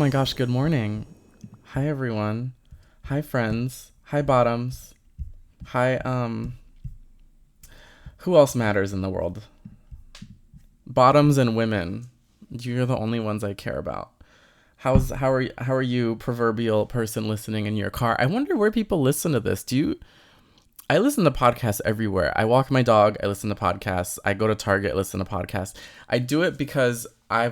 my gosh, good morning. Hi everyone. Hi friends. Hi bottoms. Hi who else matters in the world? Bottoms and women. You're the only ones I care about. How are you, proverbial person listening in your car? I wonder where people listen to this. I listen to podcasts everywhere. I walk my dog, I listen to podcasts. I go to Target, I listen to podcasts. I do it because I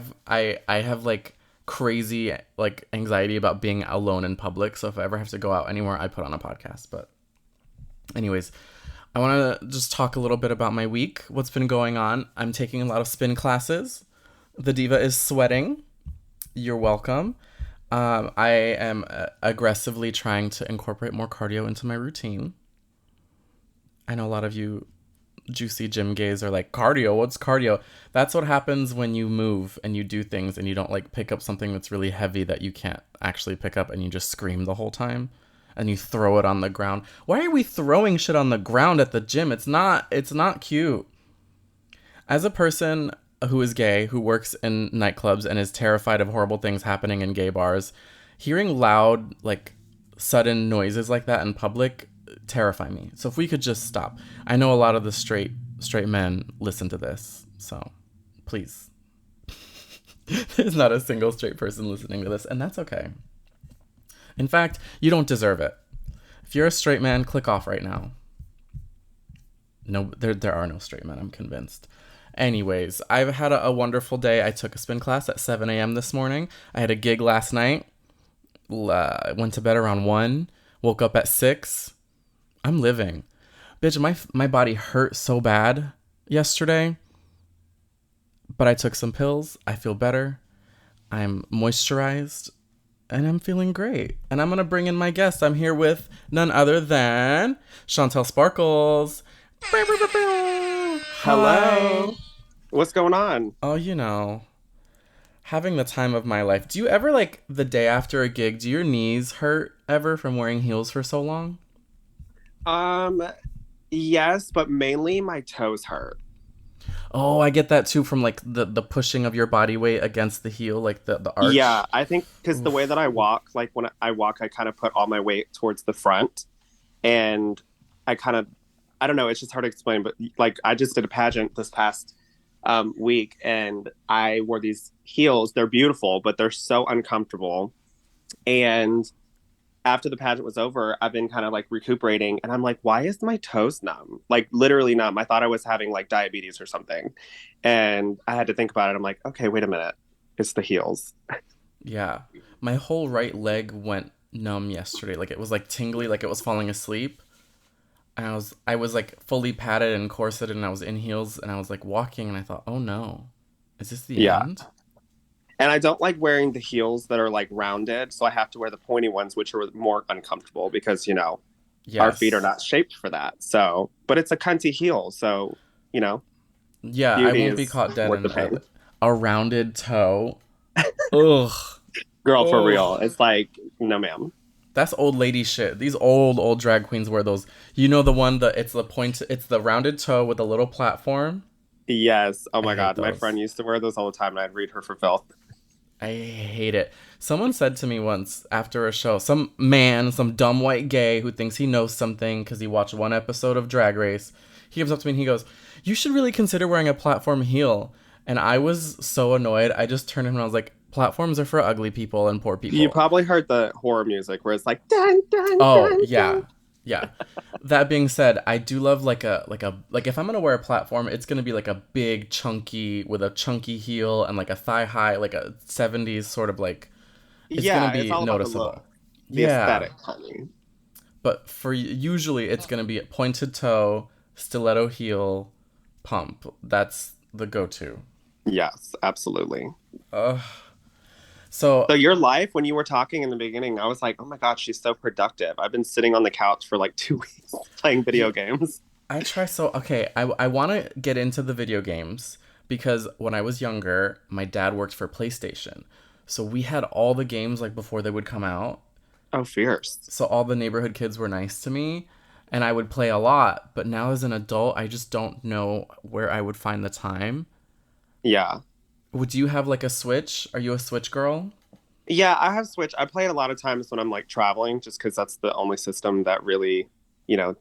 have like crazy like anxiety about being alone in public. So if I ever have to go out anywhere, I put on a podcast. But anyways, I want to just talk a little bit about my week. What's been going on? I'm taking a lot of spin classes. The diva is sweating. You're welcome. I am aggressively trying to incorporate more cardio into my routine. I know a lot of you juicy gym gays are like, cardio, what's cardio? That's what happens when you move and you do things and you don't like pick up something that's really heavy that you can't actually pick up and you just scream the whole time and you throw it on the ground. Why are we throwing shit on the ground at the gym? It's not cute. As a person who is gay, who works in nightclubs and is terrified of horrible things happening in gay bars, hearing loud, like sudden noises like that in public terrify me. So if we could just stop. I know a lot of the straight men listen to this, so please. There's not a single straight person listening to this, and that's okay. In fact, you don't deserve it. If you're a straight man, click off right now. No, there are no straight men, I'm convinced. Anyways, I've had a wonderful day. I took a spin class at 7 a.m. this morning. I had a gig last night. Went to bed around 1. Woke up at 6. I'm living. Bitch, my body hurt so bad yesterday. But I took some pills. I feel better. I'm moisturized. And I'm feeling great. And I'm going to bring in my guest. I'm here with none other than Shontelle Sparkles. Hello. Hi. What's going on? Oh, having the time of my life. Do you ever, like, the day after a gig, do your knees hurt ever from wearing heels for so long? Um, yes, but mainly my toes hurt. Oh, I get that too from like the pushing of your body weight against the heel, like the Yeah, arch. I think because the way Oof. that I walk, like when I walk, I kind of put all my weight towards the front, and I kind of, I don't know, it's just hard to explain, but like I just did a pageant this past week, and I wore these heels. They're beautiful, but they're so uncomfortable. And after the pageant was over, I've been kind of like recuperating and I'm like, why is my toes numb? Like literally numb. I thought I was having like diabetes or something. And I had to think about it. I'm like, okay, wait a minute. It's the heels. Yeah. My whole right leg went numb yesterday. Like it was like tingly, like it was falling asleep. And I was like fully padded and corseted and I was in heels and I was like walking and I thought, "Oh no. Is this the Yeah. end?" And I don't like wearing the heels that are like rounded. So I have to wear the pointy ones, which are more uncomfortable because, our feet are Yes. not shaped for that. So, but it's a cunty heel. So, you know, Yeah, I beauty won't be is caught dead worth the in pain. a rounded toe. Ugh. Girl, for Ugh. real. It's like, no, ma'am. That's old lady shit. These old drag queens wear those. You know the one that it's the rounded toe with a little platform. Yes. Oh I my hate God. My those. friend used to wear those all the time and I'd read her for filth. I hate it. Someone said to me once after a show, some man, some dumb white gay who thinks he knows something because he watched one episode of Drag Race, he comes up to me and he goes, "You should really consider wearing a platform heel." And I was so annoyed. I just turned to him and I was like, "Platforms are for ugly people and poor You people." probably heard the horror music where it's like dun dun Oh, dun yeah. dun. Yeah. That being said, I do love like if I'm gonna wear a platform, it's gonna be like a big chunky with a chunky heel and like a thigh high, like a 70s sort of like it's gonna Yeah, it's be all about the noticeable. look, the Yeah. aesthetic, honey. But usually it's gonna be a pointed toe, stiletto heel, pump. That's the go-to. Yes, absolutely. Ugh. So So your life, when you were talking in the beginning, I was like, oh my God, she's so productive. I've been sitting on the couch for like 2 weeks playing yeah, video games. I try so okay. I want to get into the video games because when I was younger, my dad worked for PlayStation, so we had all the games like before they would come out. Oh, fierce. So all the neighborhood kids were nice to me, and I would play a lot. But now as an adult, I just don't know where I would find the time. Yeah. Would you have like a Switch? Are you a Switch girl? Yeah, I have Switch. I play it a lot of times when I'm like traveling, just because that's the only system that really, you know,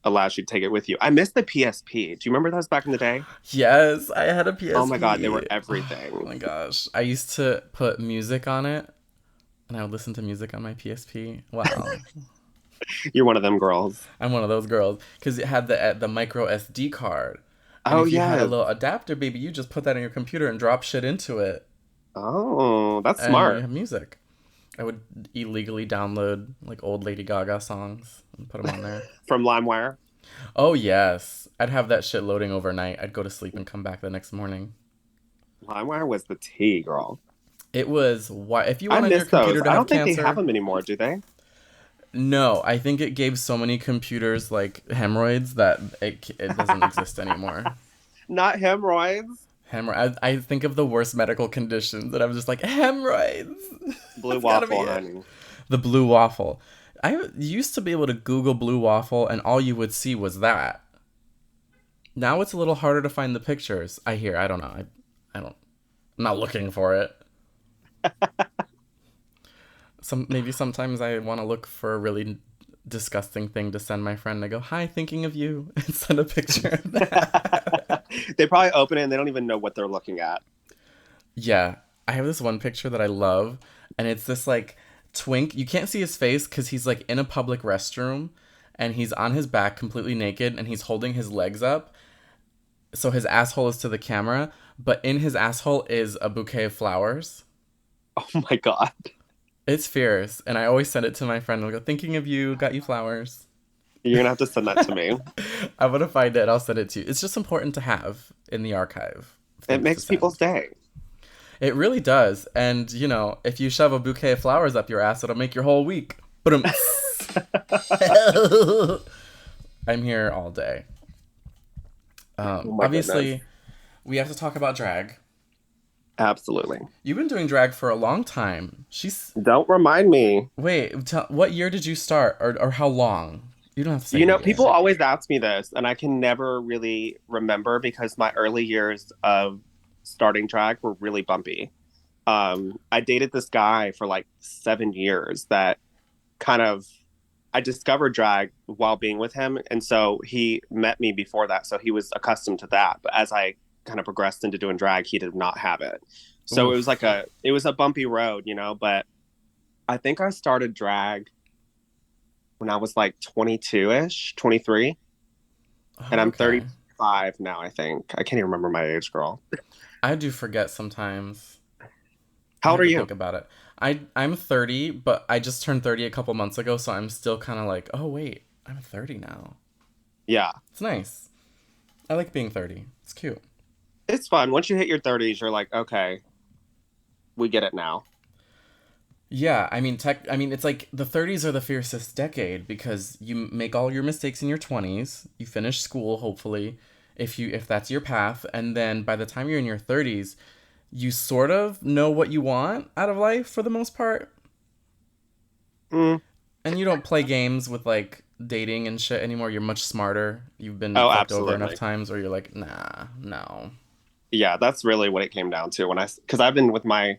allows you to take it with you. I miss the PSP. Do you remember those back in the day? Yes, I had a Oh my God, they PSP. were Oh everything. my gosh. I used to put music on it and I would listen to music on my PSP. Wow. You're one of them girls. I'm one of those girls because it had the micro SD card. And Oh if you had a yes. little adapter, baby, you just put that in your computer and drop shit into it Oh, that's and you smart. have music. I would illegally download like old Lady Gaga songs and put them on there. From LimeWire. Oh yes, I'd have that shit loading overnight. I'd go to sleep and come back the next morning. LimeWire was the tea, girl. It was why if you I wanted your miss those. computer to I have don't think they have cancer, them anymore, do they? no, I think it gave so many computers like hemorrhoids that it doesn't exist anymore. Not hemorrhoids. I think of the worst medical conditions that I was just like hemorrhoids. Blue That's gotta be waffle, it. honey. The blue waffle. I used to be able to Google blue waffle and all you would see was that. Now it's a little harder to find the pictures. I hear. I don't know. I don't. I'm not looking for it. Maybe sometimes I want to look for a really disgusting thing to send my friend. I go, "Hi, thinking of you," and send a picture of that. They probably open it and they don't even know what they're looking at. Yeah, I have this one picture that I love, and it's this like twink. You can't see his face because he's like in a public restroom, and he's on his back completely naked, and he's holding his legs up, so his asshole is to the camera. But in his asshole is a bouquet of flowers. Oh my God. It's fierce, and I always send it to my friend. I'll go, "Thinking of you, got you flowers." You're gonna have to send that to me. I'm gonna find it. I'll send it to you. It's just important to have in the archive of It things to makes people's send. day. It really does. And you know, if you shove a bouquet of flowers up your ass, it'll make your whole week. But I'm here all day. Oh my goodness. Obviously, we have to talk about drag. Absolutely. You've been doing drag for a long time. She's Don't remind me. wait. What year did you start, or how long? You don't have to say the year. People always ask me this, and I can never really remember because my early years of starting drag were really bumpy. I dated this guy for like 7 years that kind of I discovered drag while being with him, and so he met me before that, so he was accustomed to that. But as I kind of progressed into doing drag, he did not have it. So Oof. it was a bumpy road, But I think I started drag when I was like 22 ish, 23, and Oh, I'm okay. 35 now. I think I can't even remember my age, girl. I do forget sometimes. I How old have are to you? think about it. I'm 30, but I just turned 30 a couple months ago, so I'm still kind of like, oh wait, I'm 30 now. Yeah, It's nice. I like being 30. It's cute. it's fun. Once you hit your 30s, you're like, okay, we get it now. Yeah, I mean, it's like the 30s are the fiercest decade because you make all your mistakes in your 20s. You finish school, hopefully, if that's your path, and then by the time you're in your 30s, you sort of know what you want out of life for the most part, Mm. and you don't play games with like dating and shit anymore. You're much smarter. You've been Oh, fucked over enough absolutely. times where you're like, nah, no. Yeah, that's really what it came down to because I've been with my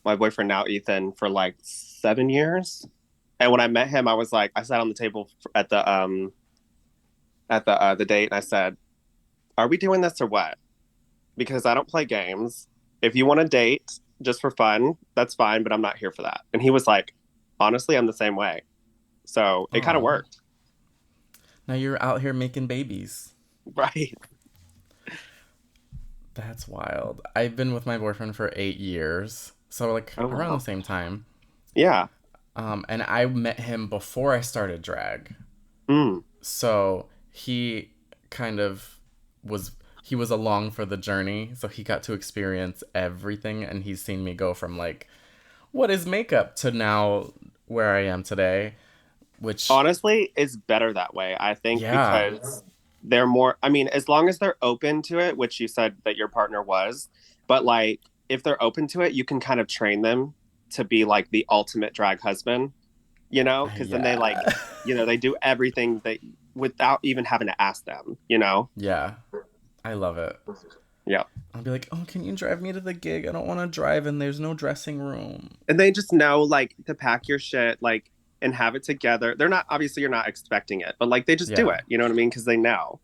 boyfriend now, Ethan, for like 7 years. And when I met him, I was like, I sat on the table at the date, and I said, "Are we doing this or what?" Because I don't play games. If you want to date just for fun, that's fine, but I'm not here for that. And he was like, "Honestly, I'm the same way." So it kind of Oh, worked, now you're out here making babies. right? That's wild. I've been with my boyfriend for 8 years, so like Oh around the wow, same time. yeah. And I met him before I started drag, Mm. so he kind of was he was along for the journey, so he got to experience everything, and he's seen me go from like what is makeup to now where I am today, which Honestly, it's better that way, I think, yeah, because they're more, I mean, as long as they're open to it, which you said that your partner was, but like if they're open to it, you can kind of train them to be like the ultimate drag husband, because then they like, yeah. they do everything that without even having to ask them. Yeah, I love it. Yeah. I'll be like, oh, can you drive me to the gig? I don't want to drive and there's no dressing room. And they just know like to pack your shit like and have it together. They're not obviously you're not expecting it, but like they just do Yeah. it. You know what I mean? Because they know.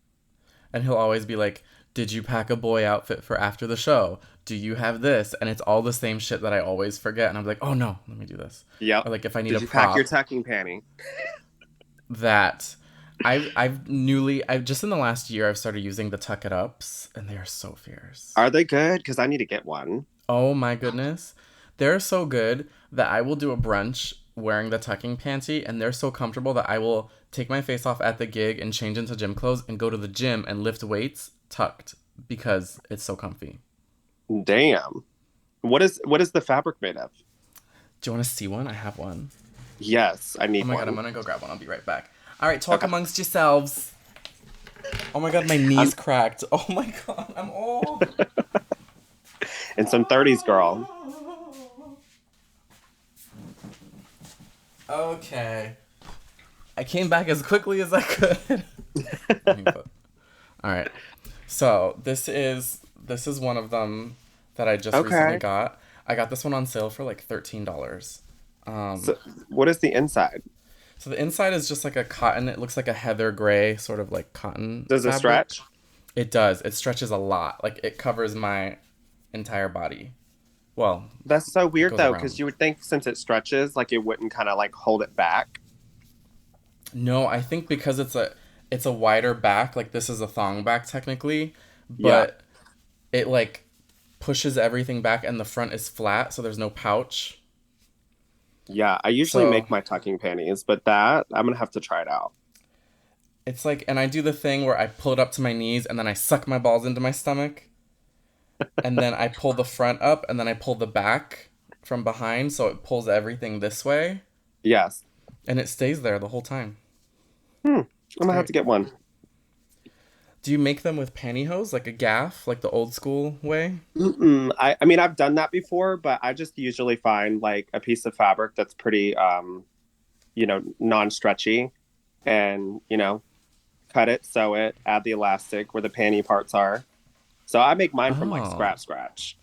And he'll always be like, did you pack a boy outfit for after the show? Do you have this? And it's all the same shit that I always forget. And I'm like, oh no, let me do this. Yep. Or like if I need a Did you pack your prop, tucking panty? that I've just in the last year I've started using the tuck it ups and they are so fierce. Are they good? Because I need to get one. Oh my goodness. They're so good that I will do a brunch wearing the tucking panty and they're so comfortable that I will take my face off at the gig and change into gym clothes and go to the gym and lift weights tucked because it's so comfy. Damn. What is the fabric made of? Do you want to see one? I have one. Yes, I Oh need my god, I'm one. gonna go grab one. I'll be right back. All right, talk Okay. amongst yourselves. Oh my god, my I'm knees cracked. Oh my god, I'm old. in some 30s, girl. Okay. I came back as quickly as I could. All right. So this is one of them that I just recently Okay. got. I got this one on sale for like $13. Um, So what is the inside? so the inside is just like a cotton. It looks like a heather gray sort of like cotton Does it fabric. stretch? It does. It stretches a lot. Like it covers my entire body. Well, That's so it weird goes though, because around. you would think since it stretches, like it wouldn't kind of like hold it back. No, I think because it's a wider back, like this is a thong back technically, Yeah. but it like pushes everything back and the front is flat, so there's no pouch. Yeah. I usually So make my tucking panties, but that I'm gonna have to try it out. it's like, and I do the thing where I pull it up to my knees and then I suck my balls into my stomach, and then I pull the front up and then I pull the back from behind, so it pulls everything this way, Yes. and it stays there the whole time. I'm It's gonna have great. to get one. Do you make them with pantyhose, like a gaff, like the old school way? Mm-mm. I mean, I've done that before, but I just usually find like a piece of fabric that's pretty, non-stretchy and, cut it, sew it, add the elastic where the panty parts are. So I make mine from like Oh. scratch.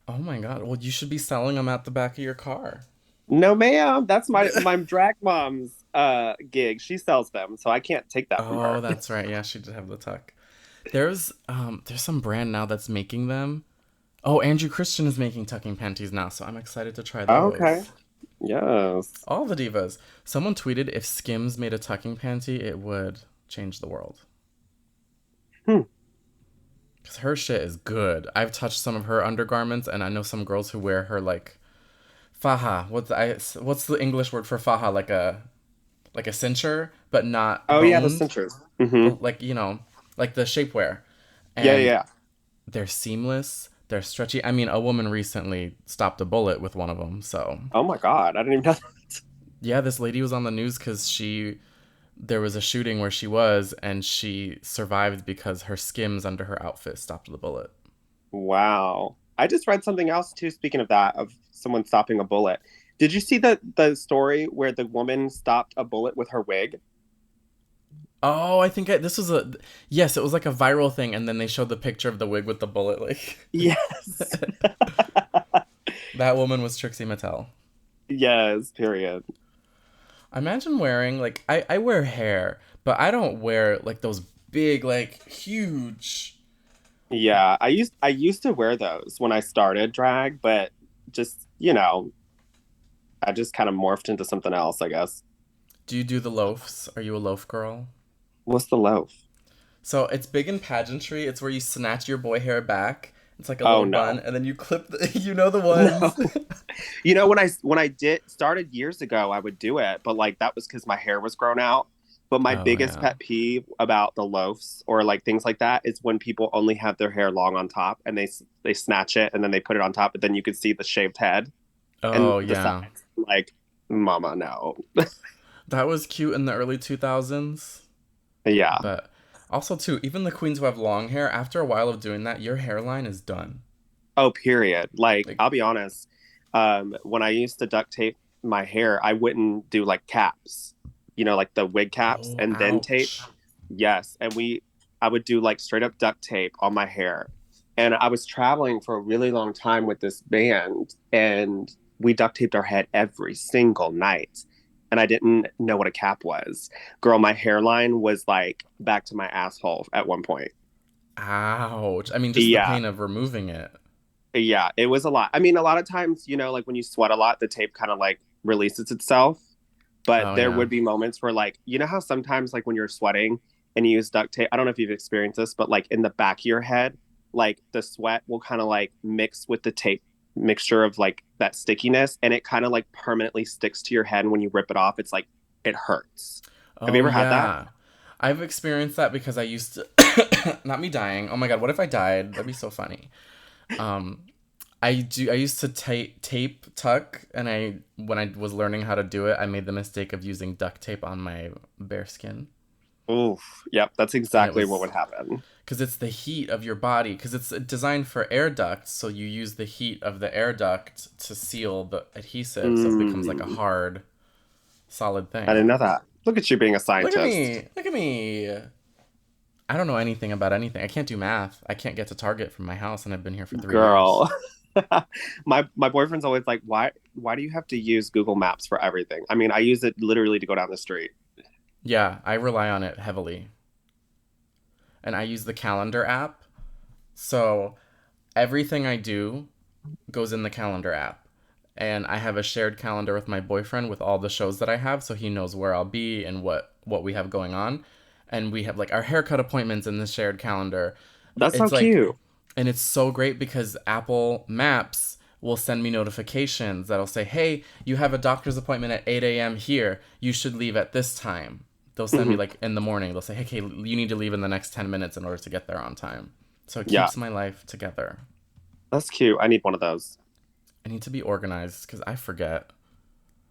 Oh my god. Well, you should be selling them at the back of your car. No, ma'am, that's my drag mom's gig. She sells them, so I can't take that from Oh, her. that's right. Yeah, she did have the tuck. There's some brand now that's making them. Oh, Andrew Christian is making tucking panties now, so I'm excited to try Okay. those. Yes. All the divas. Someone tweeted if Skims made a tucking panty, it would change the world. Hmm. Cause her shit is good. I've touched some of her undergarments, and I know some girls who wear her like faja. What's the English word for faja? Like a cincher, but not Oh yeah, the boned. cinchers. Mm-hmm. But like like the shapewear, Yeah, yeah, and yeah. they're seamless. They're stretchy. I mean, a woman recently stopped a bullet with one of them. So Oh my God, I didn't even know that. yeah, this lady was on the news because there was a shooting where she was, and she survived because her skims under her outfit stopped the bullet. Wow. I just read something else too, speaking of that, of someone stopping a bullet. Did you see the story where the woman stopped a bullet with her wig? Oh, I think this was a yes. It was like a viral thing, and then they showed the picture of the wig with the bullet. Like Yes. that woman was Trixie Mattel. Yes, period. Imagine wearing like I wear hair, but I don't wear like those big like huge. Yeah, I used to wear those when I started drag, but just, I just kind of morphed into something else, I guess. Do you do the loafs? Are you a loaf girl? What's the loaf? So it's big in pageantry. It's where you snatch your boy hair back. It's like a Oh little bun, no. and then you clip the. You know the No. ones. When I did started years ago, I would do it, but like that was because my hair was grown out. But my Oh biggest yeah. pet peeve about the loafs or like things like that is when people only have their hair long on top and they snatch it and then they put it on top, but then you could see the shaved head and Oh the yeah. sides. Like, mama, no. That was cute in the early 2000s. Yeah. But also too, even the queens who have long hair, after a while of doing that, your hairline is done. Oh, period. Like, Like, I'll be honest. When I used to duct tape my hair, I wouldn't do like caps, like the wig caps oh, and then tape. ouch. Yes. I would do like straight up duct tape on my hair And I was traveling for a really long time with this band, and we duct taped our head every single night. And I didn't know what a cap was. Girl, my hairline was like back to my asshole at one point. Ouch. I mean, just the Yeah, pain of removing it. yeah, it was a lot. I mean, a lot of times, like when you sweat a lot, the tape kind of like releases itself. But Oh, there yeah. would be moments where, like, you know how sometimes, like, when you're sweating and you use duct tape, I don't know if you've experienced this, but like in the back of your head, like the sweat will kind of like mix with the tape mixture of like that stickiness, and it kind of like permanently sticks to your head. And when you rip it off, it's like it hurts. Have you Oh, ever had that? yeah. I've experienced that because I used to, not me dying. Oh my God, what if I died? That'd be so funny. Um, I used to tape tuck, and when I was learning how to do it, I made the mistake of using duct tape on my bare skin. Oof. Yep. That's And it exactly what was would happen. because it's the heat of your body, because it's designed for air ducts, so you use the heat of the air duct to seal the adhesive, so it becomes like a Mm, hard, solid I thing. didn't know that. Look at you being a Look at scientist, me! Look at me! I don't know anything about anything. I can't do math. I can't get to Target from my house, and I've been here for 3 years. girl. My boyfriend's always like, why do you have to use Google Maps for everything? I mean, I use it literally to go down the street. Yeah, I rely on it heavily. And I use the calendar app. So everything I do goes in the calendar app. And I have a shared calendar with my boyfriend with all the shows that I have, so he knows where I'll be and what we have going on. And we have like our haircut appointments in the shared calendar. That's so It's like, cute. and it's so great because Apple Maps will send me notifications that'll say, "Hey, you have a doctor's appointment at 8 a.m. here. You should leave at this time." They'll send me Hmm. like in the morning. They'll say, "Hey, you need to leave in the next 10 minutes in order to get there on time." So it Yeah, keeps my life together. that's cute. I need one of those. I need to be organized because I forget.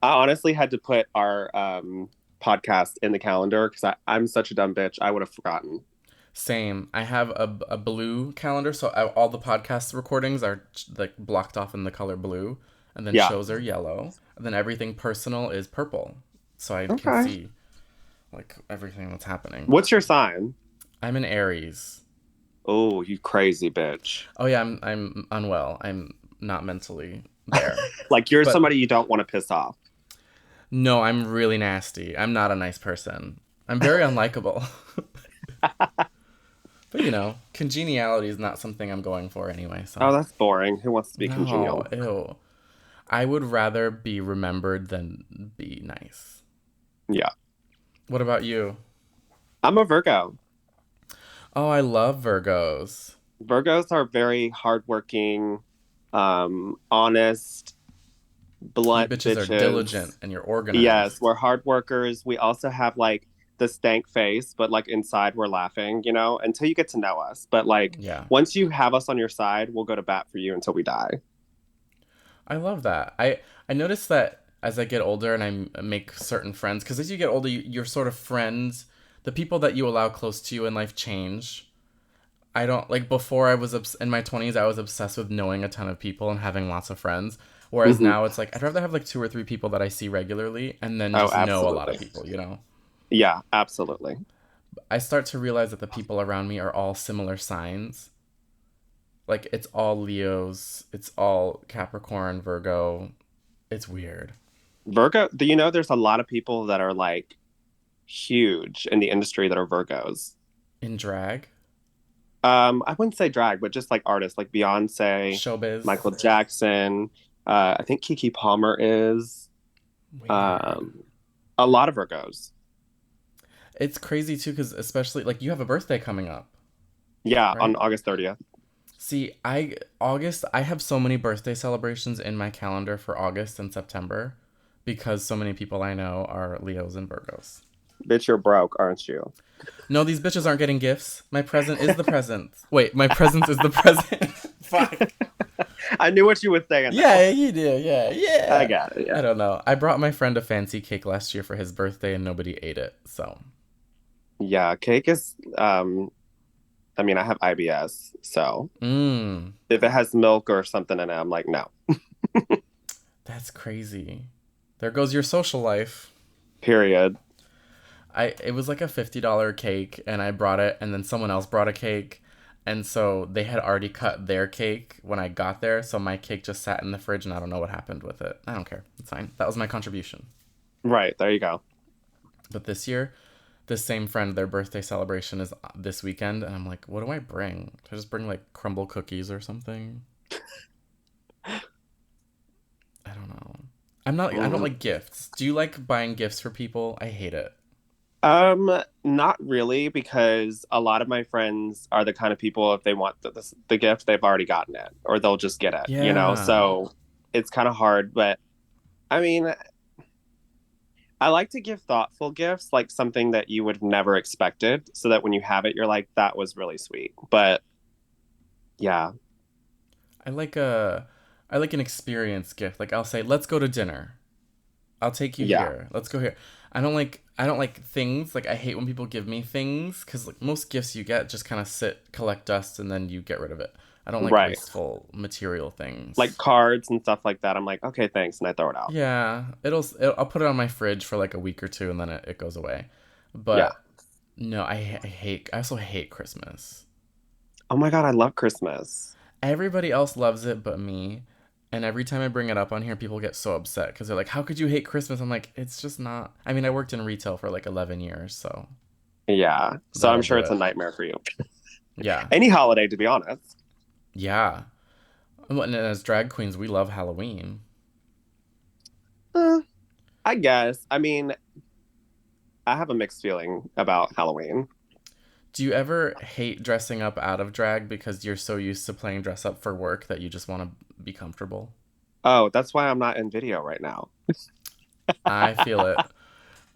I honestly had to put our podcast in the calendar because I'm such a dumb bitch. I would have forgotten. Same. I have a blue calendar, so all the podcast recordings are like blocked off in the color blue, and then Yeah. shows are yellow, and then everything personal is purple, so I can Okay. see like everything that's happening. What's your sign? I'm an Aries. Oh, you crazy bitch. Oh yeah, I'm unwell. I'm not mentally there. Like you're But somebody you don't want to piss off. no, I'm really nasty. I'm not a nice person. I'm very unlikable. But congeniality is not something I'm going for anyway, so. Oh, that's boring. Who wants to be No, congenial? ew. I would rather be remembered than be nice. Yeah. What about you? I'm a Virgo. Oh, I love Virgos. Virgos are very hardworking, honest, You blunt bitches are diligent bitches. and you're Yes, organized. we're hard workers. We also have like the stank face, but like inside we're laughing, until you get to know us. But like Yeah. once you have us on your side, we'll go to bat for you until we die. I love that. I notice that as I get older and make certain friends, because as you get older, your sort of friends, the people that you allow close to you in life change. I don't like before I was in my 20s, I was obsessed with knowing a ton of people and having lots of friends. Whereas Hmm. now it's like I'd rather have like two or three people that I see regularly and then Oh, just know a lot of absolutely. people. Yeah, absolutely. I start to realize that the people around me are all similar signs. Like it's all Leos, it's all Capricorn, Virgo. It's weird. Virgo, do you know there's a lot of people that are like huge in the industry that are Virgos? In drag, I wouldn't say drag, but just like artists like Beyonce, showbiz, Michael Jackson. I think Kiki Palmer is. weird. Um, a lot of Virgos. It's crazy too, because especially like you have a birthday coming up, Yeah, on right? August 30th. See, I have so many birthday celebrations in my calendar for August and September because so many people I know are Leos and Virgos. Bitch, you're broke, aren't you? No, these bitches aren't getting gifts. My present is the present. Wait, my present is the present. Fuck. I knew what you were saying though. Yeah, you do. Yeah, I yeah. got it. I Yeah. don't know. I brought my friend a fancy cake last year for his birthday and nobody ate it. So, Yeah, cake is I mean, I have IBS, so mmm, if it has milk or something in it, I'm like, no. that's crazy. There goes your social life. Period. It was like a $50 cake and I brought it and then someone else brought a cake And so they had already cut their cake when I got there, so my cake just sat in the fridge and I don't know what happened with it. I don't care. It's fine. That was my contribution. Right, there you go. But this year, this same friend, their birthday celebration is this weekend, and I'm like, what do I bring? Do I just bring like crumble cookies or something? I don't know. I don't Mm. like gifts. Do you like buying gifts for people? I hate it. Not really, because a lot of my friends are the kind of people, if they want the gift, they've already gotten it, or they'll just get it, you know? Yeah. So it's kind of hard, but I mean, I like to give thoughtful gifts, like something that you would have never expected, so that when you have it, you're like, that was really sweet. But yeah, I like a I like an experience gift. Like I'll say, "Let's go to dinner." I'll take you yeah, here. Let's go here. I don't like things. Like I hate when people give me things cuz like most gifts you get just kind of sit, collect dust and then you get rid of it. I don't like right. wasteful material Like things. cards and stuff like that. I'm like, okay, thanks, and I throw it out. Yeah, I'll put it on my fridge for like a week or two and then it goes away. Yeah. But no, I also hate Christmas. Oh my God, I love Christmas. Everybody else loves it but me. And every time I bring it up on here, people get so upset because they're like, "How could you hate Christmas?" I'm like, "It's just not." I mean, I worked in retail for like 11 years, so Yeah. So I'm that'll sure do it's a it. nightmare for you. Yeah, Any holiday, to be honest. yeah. And as drag queens, we love Halloween. Uh, I guess. I mean, I have a mixed feeling about Halloween. Do you ever hate dressing up out of drag because you're so used to playing dress up for work that you just want to be comfortable? Oh, that's why I'm not in video right now. I feel it.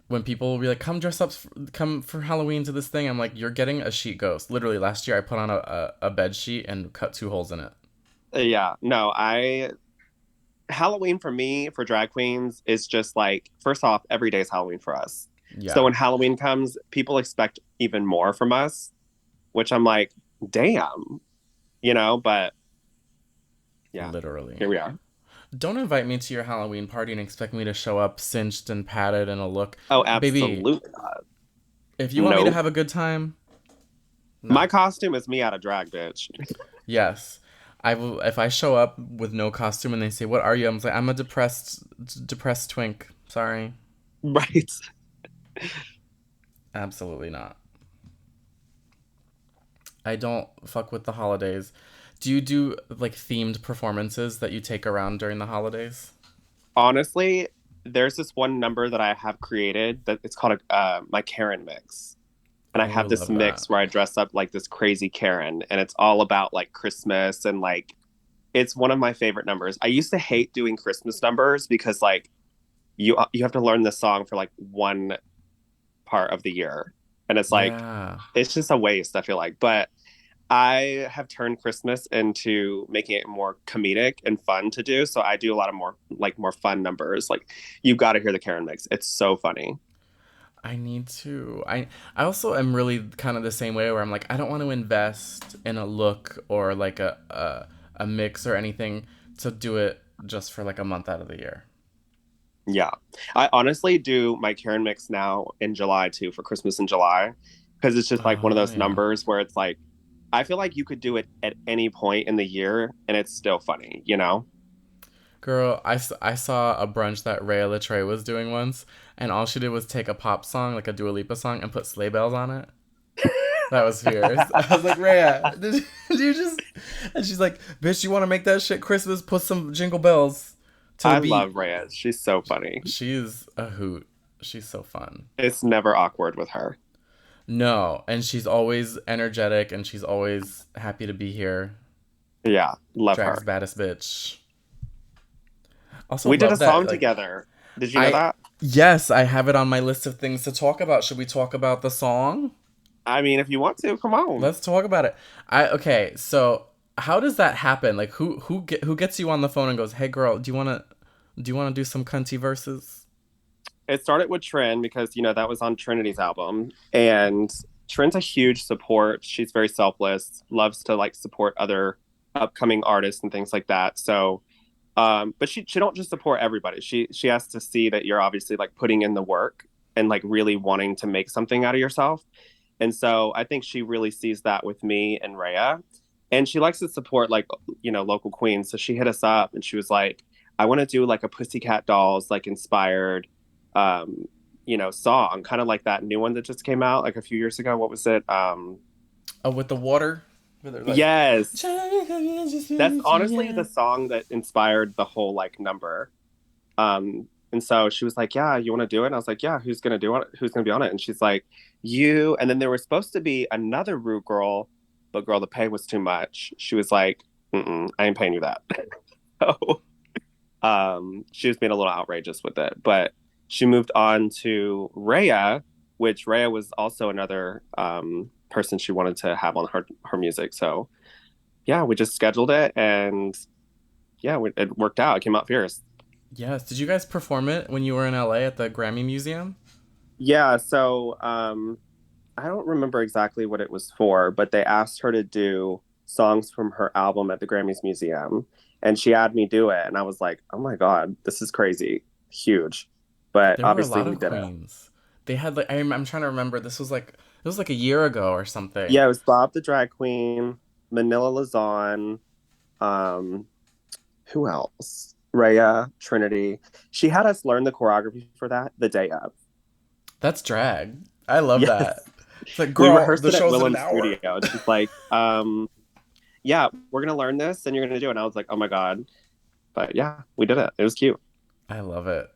When people will be like, "Come dress up, come for Halloween to this thing," I'm like, "You're getting a sheet ghost." Literally, last year I put on a bed sheet and cut two holes in it. Yeah, no, I Halloween for me, for drag queens, is just like, first off, every day is Halloween for us. So Yeah, when Halloween comes, people expect even more from us, which I'm like, damn, but yeah, literally. here we are. Don't invite me to your Halloween party and expect me to show up cinched and padded in a look. Oh, Baby, absolutely not. if you want me to Nope. have a good time, My no. costume is me out of drag, bitch. Yes. I will if I show up with no costume and they say, "What are you?" I'm like, "I'm a depressed twink." Sorry. Right. Absolutely not. I don't fuck with the holidays. Do you do like themed performances that you take around during the holidays? Honestly, there's this one number that I have created that it's called my Karen mix. And I Oh, have this love that. mix where I dress up like this crazy Karen, and it's all about like Christmas, and like it's one of my favorite numbers. I used to hate doing Christmas numbers because like you have to learn this song for like one part of the year, and it's like Yeah. it's just a waste, I feel like. But I have turned Christmas into making it more comedic and fun to do. So I do a lot of more fun numbers. Like you got to hear the Karen mix. It's so funny. I need to. I also am really kind of the same way where I'm like I don't want to invest in a look or like a mix or anything to do it just for like a month out of the year. Yeah. I honestly do my Karen mix now in July too, for Christmas in July, because it's just like one of Oh those yeah. numbers where it's like I feel like you could do it at any point in the year and it's still funny, you know? Girl, I saw a brunch that Rhea Latre was doing once, and all she did was take a pop song, like a Dua Lipa song, and put sleigh bells on it. That was fierce. I was like, Rhea, did you just. And she's like, "Bitch, you want to make that shit Christmas? Put some jingle bells to the I beat." love Reyes. She's so funny. She's a hoot. She's so fun. It's never awkward with her. No, and she's always energetic and she's always happy to be here. Yeah, love Drag's her. baddest bitch. Also We did a love that song like together. Did you know I that? yes, I have it on my list of things to talk about. Should we talk about the song? I mean, if you want to, come on. Let's talk about it. I okay, so how does that happen? Like who gets you on the phone and goes, "Hey girl, do you want to do some cunty verses?" It started with Trin because, that was on Trinity's album. And Trin's a huge support. She's very selfless, loves to like support other upcoming artists and things like that. So, but she don't just support everybody. She has to see that you're obviously like putting in the work and like really wanting to make something out of yourself. And so I think she really sees that with me and Rhea. And she likes to support like, local queens. So she hit us up and she was like, I want to do like a Pussycat Dolls like inspired um, song, kind of like that new one that just came out like a few years ago. What was it? Oh, with the water, where they're like, Yes. That's honestly yeah. the song that inspired the whole like number. And so she was like, "Yeah, you want to do it?" And I was like, "Yeah, who's gonna do it? Who's gonna be on it?" And she's like, "You." And then there was supposed to be another Root girl, but girl, the pay was too much. She was like, "I ain't paying you that." So, she was being a little outrageous with it, but she moved on to Rhea, which Rhea was also another person she wanted to have on her music. So yeah, we just scheduled it, and yeah, it worked out. It came out fierce. Yes. Did you guys perform it when you were in LA at the Grammy Museum? Yeah, so I don't remember exactly what it was for, but they asked her to do songs from her album at the Grammys Museum, and she had me do it, and I was like, "Oh my God, this is crazy, huge!" But There were a obviously, lot we of did it. queens. They had like I'm trying to remember. This was like a year ago or something. Yeah, it was Bob the Drag Queen, Manila Lazan, um, who else? Rhea, Trinity. She had us learn the choreography for that the day of. That's drag. I love that. Yes, It's like, we girl, rehearsed the it at show's in an Willem's hour. studio, and she's like, "Yeah, we're gonna learn this, and you're gonna do it." And I was like, "Oh my God!" But yeah, we did it. It was cute. I love it.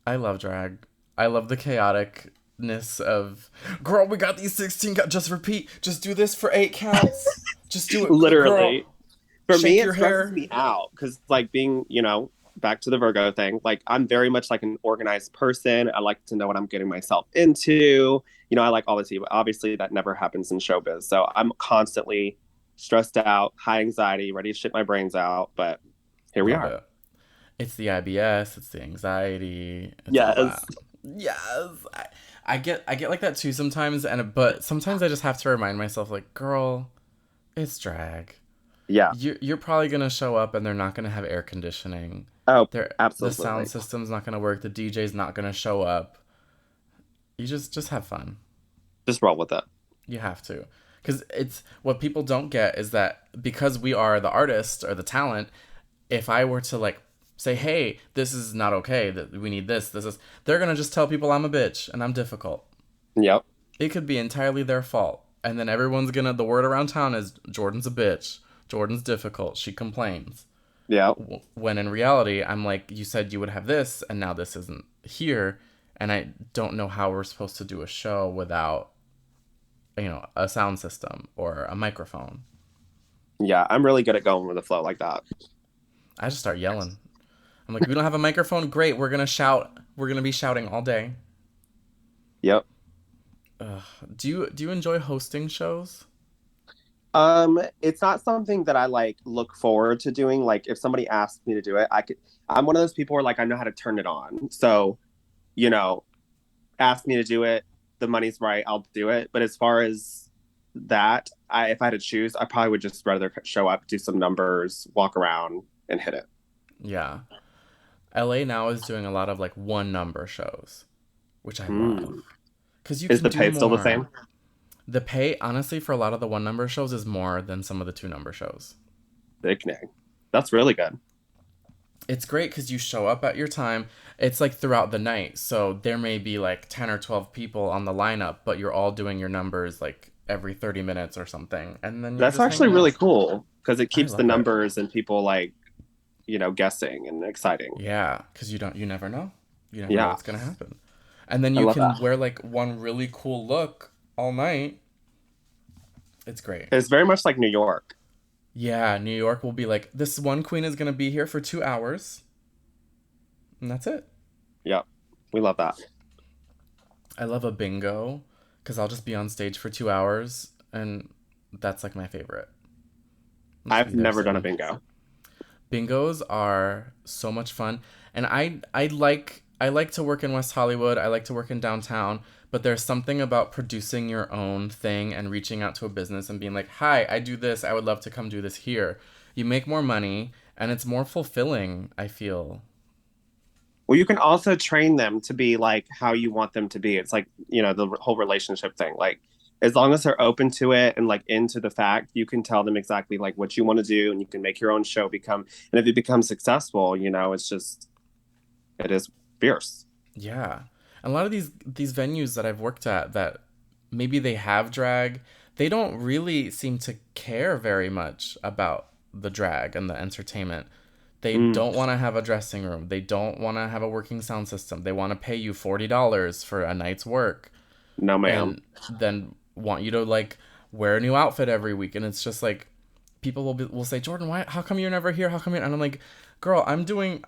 I love drag. I love the chaoticness of, girl, we got these 16 just repeat. Just do this for 8 counts. Just do it, girl. Literally, for me, Shake it your stresses hair. me out because, like, being, back to the Virgo thing, like, I'm very much like an organized person. I like to know what I'm getting myself into. I like all the tea, but obviously that never happens in showbiz. So I'm constantly stressed out, high anxiety, ready to shit my brains out. But here we Love are. it. It's the IBS, it's the anxiety, it's all Yes. that. Yes. I get like that too sometimes, but sometimes I just have to remind myself like, girl, it's drag. Yeah. You're probably gonna show up and they're not gonna have air conditioning. Oh, The sound absolutely. system's not gonna work. The DJ's not gonna show up. You just have fun. Just roll with it. You have to, because it's what people don't get is that because we are the artist or the talent, if I were to like say, hey, this is not okay, that we need this is, they're gonna just tell people I'm a bitch and I'm difficult. Yep. It could be entirely their fault, and then everyone's gonna, the word around town is Jordan's a bitch. Jordan's difficult. She complains. Yep. When in reality, I'm like, you said you would have this, and now this isn't here, and I don't know how we're supposed to do a show without, a sound system or a microphone. Yeah. I'm really good at going with the flow like that. I just start yelling. I'm like, we don't have a microphone. Great, we're gonna shout. We're gonna be shouting all day. Yep. Ugh. Do you enjoy hosting shows? It's not something that I like look forward to doing. Like if somebody asks me to do it, I'm one of those people where like I know how to turn it on. So, you know, ask me to do it, the money's right, I'll do it. But as far as that, if I had to choose, I probably would just rather show up, do some numbers, walk around and hit it. Yeah. LA now is doing a lot of like one number shows, which I love. Mm. Because you Is can the do pay still the more. same? The pay, honestly, for a lot of the one number shows is more than some of the two number shows. Sickening. That's really good. It's great because you show up at your time. It's like throughout the night. So there may be like 10 or 12 people on the lineup, but you're all doing your numbers like every 30 minutes or something. And then you're That's just actually hanging out. really cool because it I keeps the love it. numbers and people like, guessing and exciting. Yeah, because you never know. You never know Yeah, what's going to happen. And then I you love can that. wear like one really cool look all night. It's great. It's very much like New York. Yeah, New York will be like, this one queen is going to be here for 2 hours. And that's it. Yep. We love that. I love a bingo because I'll just be on stage for 2 hours, and that's like my favorite. I'll just be I've there never done a sitting. bingo. Bingos are so much fun, and I like to work in West Hollywood. I like to work in downtown, but there's something about producing your own thing and reaching out to a business and being like, "Hi, I do this. I would love to come do this here." You make more money, and it's more fulfilling, I feel. Well, you can also train them to be like how you want them to be. It's like, the whole relationship thing. Like as long as they're open to it and like into the fact, you can tell them exactly like what you want to do, and you can make your own show become. And if it becomes successful, it's just it is fierce. Yeah. And a lot of these venues that I've worked at that maybe they have drag, they don't really seem to care very much about the drag and the entertainment. They Mm, don't want to have a dressing room. They don't want to have a working sound system. They want to pay you $40 for a night's work no, ma'am. and then want you to like wear a new outfit every week. And it's just like people will say, Jordan, why? How come you're never here? How come you? And I'm like, girl, I'm doing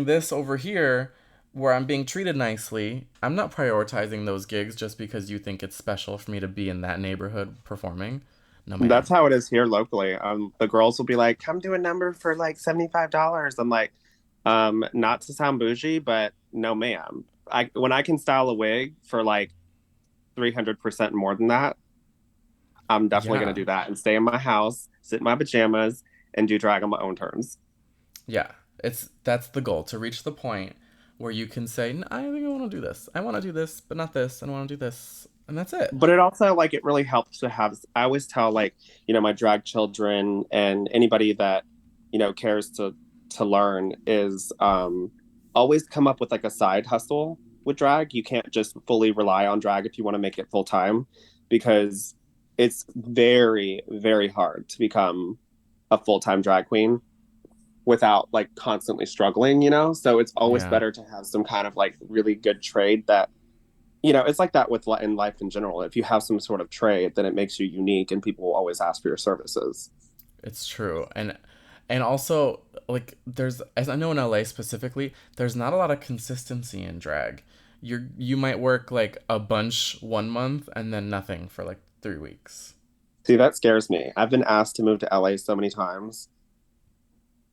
this over here where I'm being treated nicely. I'm not prioritizing those gigs just because you think it's special for me to be in that neighborhood performing. No, That's ma'am. how it is here locally. The girls will be like, "Come do a number for like $75." I'm like, not to sound bougie, but no, ma'am. When I can style a wig for like 300% more than that, I'm definitely gonna Yeah. do that and stay in my house, sit in my pajamas, and do drag on my own terms. Yeah. That's the goal, to reach the point where you can say, I think I want to do this. I want to do this, but not this. And I want to do this. And that's it. But it also like it really helps to have. I always tell like my drag children and anybody that cares to learn is always come up with like a side hustle with drag. You can't just fully rely on drag if you want to make it full time, because it's very very hard to become a full time drag queen without like constantly struggling. So it's always Yeah. better to have some kind of like really good trade that it's like that with in life in general. If you have some sort of trade, then it makes you unique, and people will always ask for your services. It's true. And also like there's, as I know in LA specifically, there's not a lot of consistency in drag. You might work like a bunch 1 month and then nothing for like 3 weeks. See, that scares me. I've been asked to move to LA so many times,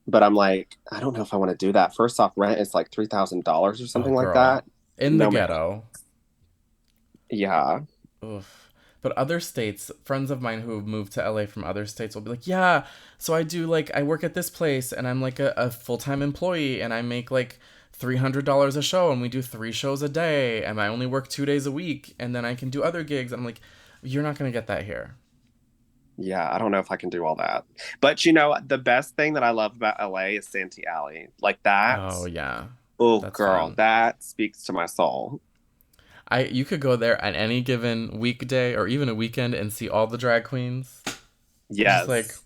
but I'm like, I don't know if I want to do that. First off, rent is like $3,000 or Oh something like girl. that. In the No, ma'am. ghetto. Yeah. Oof. But other states, friends of mine who have moved to LA from other states will be like, yeah, so I work at this place and I'm like a full time employee and I make like $300 a show and we do 3 shows a day and I only work 2 days a week and then I can do other gigs. I'm like, you're not going to get that here. Yeah, I don't know if I can do all that. But the best thing that I love about LA is Santee Alley. Like that. Oh, yeah. Oh, That's girl, fun. that speaks to my soul. You could go there at any given weekday or even a weekend and see all the drag queens. It's just like Yes.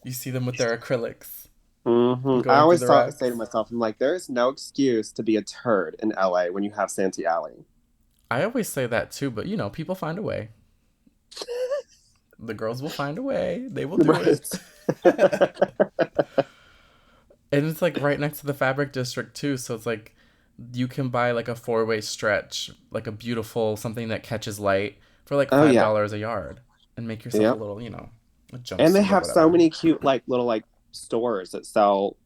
you see them with their acrylics I going through always the say to racks. myself, I'm like, there is no excuse to be a turd in LA when you have Santee Alley. I always say that too, but people find a way. The girls will find a way. They will do it. Right. And it's like right next to the fabric district too, so it's like you can buy like a four-way stretch, like a beautiful something that catches light for like Oh five yeah. dollars a yard and make yourself a Yep. little, a And they jumpsuit or have so whatever. many cute like little like stores that sell,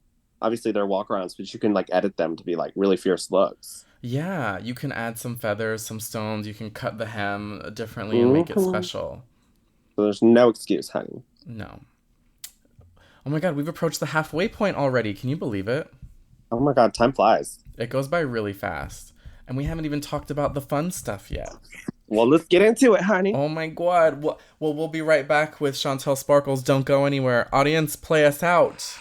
obviously they're walk-arounds, but you can like edit them to be like really fierce looks. Yeah, you can add some feathers, some stones, you can cut the hem differently and make it hmm special. So there's no excuse, honey. No. Oh my god, we've approached the halfway point already. Can you believe it? Oh my God, time flies. It goes by really fast. And we haven't even talked about the fun stuff yet. Well, let's get into it, honey. Oh my god. Well, we'll be right back with Shontelle Sparkles. Don't go anywhere. Audience, play us out.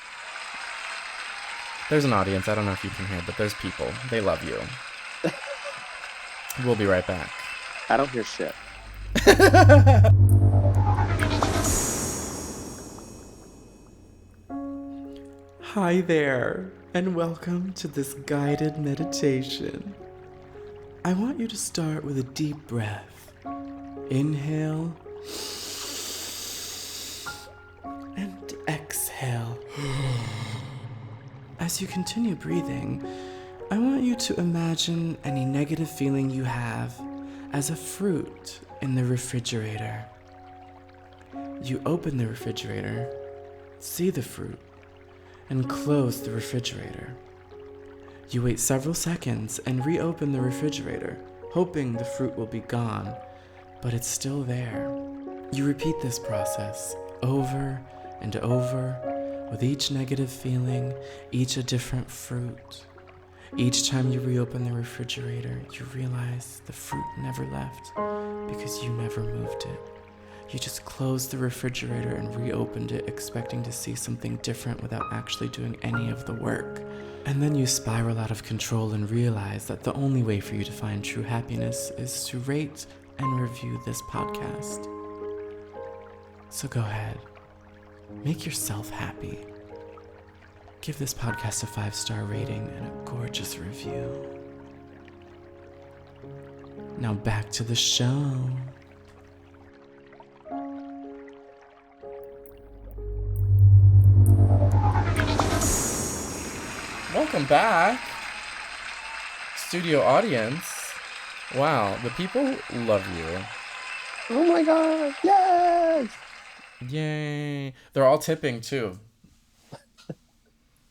There's an audience. I don't know if you can hear, but there's people. They love you. We'll be right back. I don't hear shit. Hi there, and welcome to this guided meditation. I want you to start with a deep breath. Inhale and exhale. As you continue breathing, I want you to imagine any negative feeling you have as a fruit in the refrigerator. You open the refrigerator, see the fruit, and close the refrigerator. You wait several seconds and reopen the refrigerator, hoping the fruit will be gone, but it's still there. You repeat this process over and over, with each negative feeling, each a different fruit. Each time you reopen the refrigerator, you realize the fruit never left because you never moved it. You just closed the refrigerator and reopened it, expecting to see something different without actually doing any of the work. And then you spiral out of control and realize that the only way for you to find true happiness is to rate and review this podcast. So go ahead, make yourself happy. Give this podcast a 5-star rating and a gorgeous review. Now back to the show. Welcome back, studio audience. Wow, the people love you. Oh my god, yes! Yay. They're all tipping too.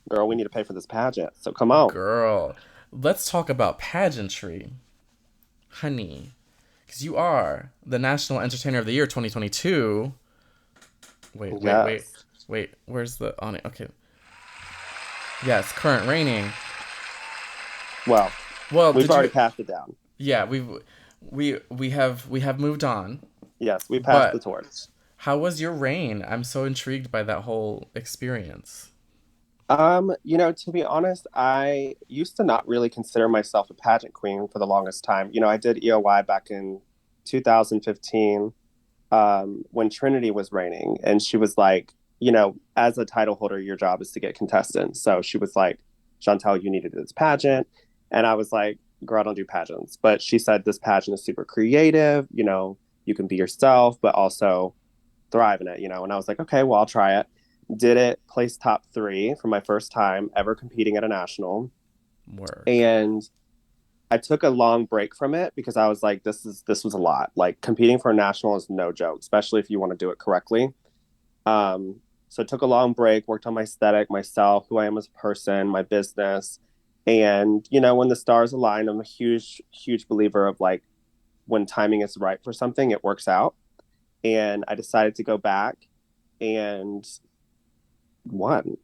Girl, we need to pay for this pageant, so come on. Girl, let's talk about pageantry. Honey, because you are the National Entertainer of the Year 2022. Wait. Where's the on it? Okay. Yes, current reigning. Well, we've already passed it down. Yeah, we have moved on. Yes, we passed the torch. How was your reign? I'm so intrigued by that whole experience. To be honest, I used to not really consider myself a pageant queen for the longest time. I did EOY back in 2015, when Trinity was reigning, and she was like, as a title holder, your job is to get contestants. So she was like, Shontelle, you need to do this pageant. And I was like, girl, I don't do pageants. But she said this pageant is super creative. You can be yourself, but also thrive in it, And I was like, okay, well, I'll try it. Did it, placed top 3 for my first time ever competing at a national. Word. And I took a long break from it because I was like, this was a lot. Like, competing for a national is no joke, especially if you want to do it correctly. So I took a long break, worked on my aesthetic, myself, who I am as a person, my business. And, when the stars align, I'm a huge, huge believer of like, when timing is right for something, it works out. And I decided to go back and won.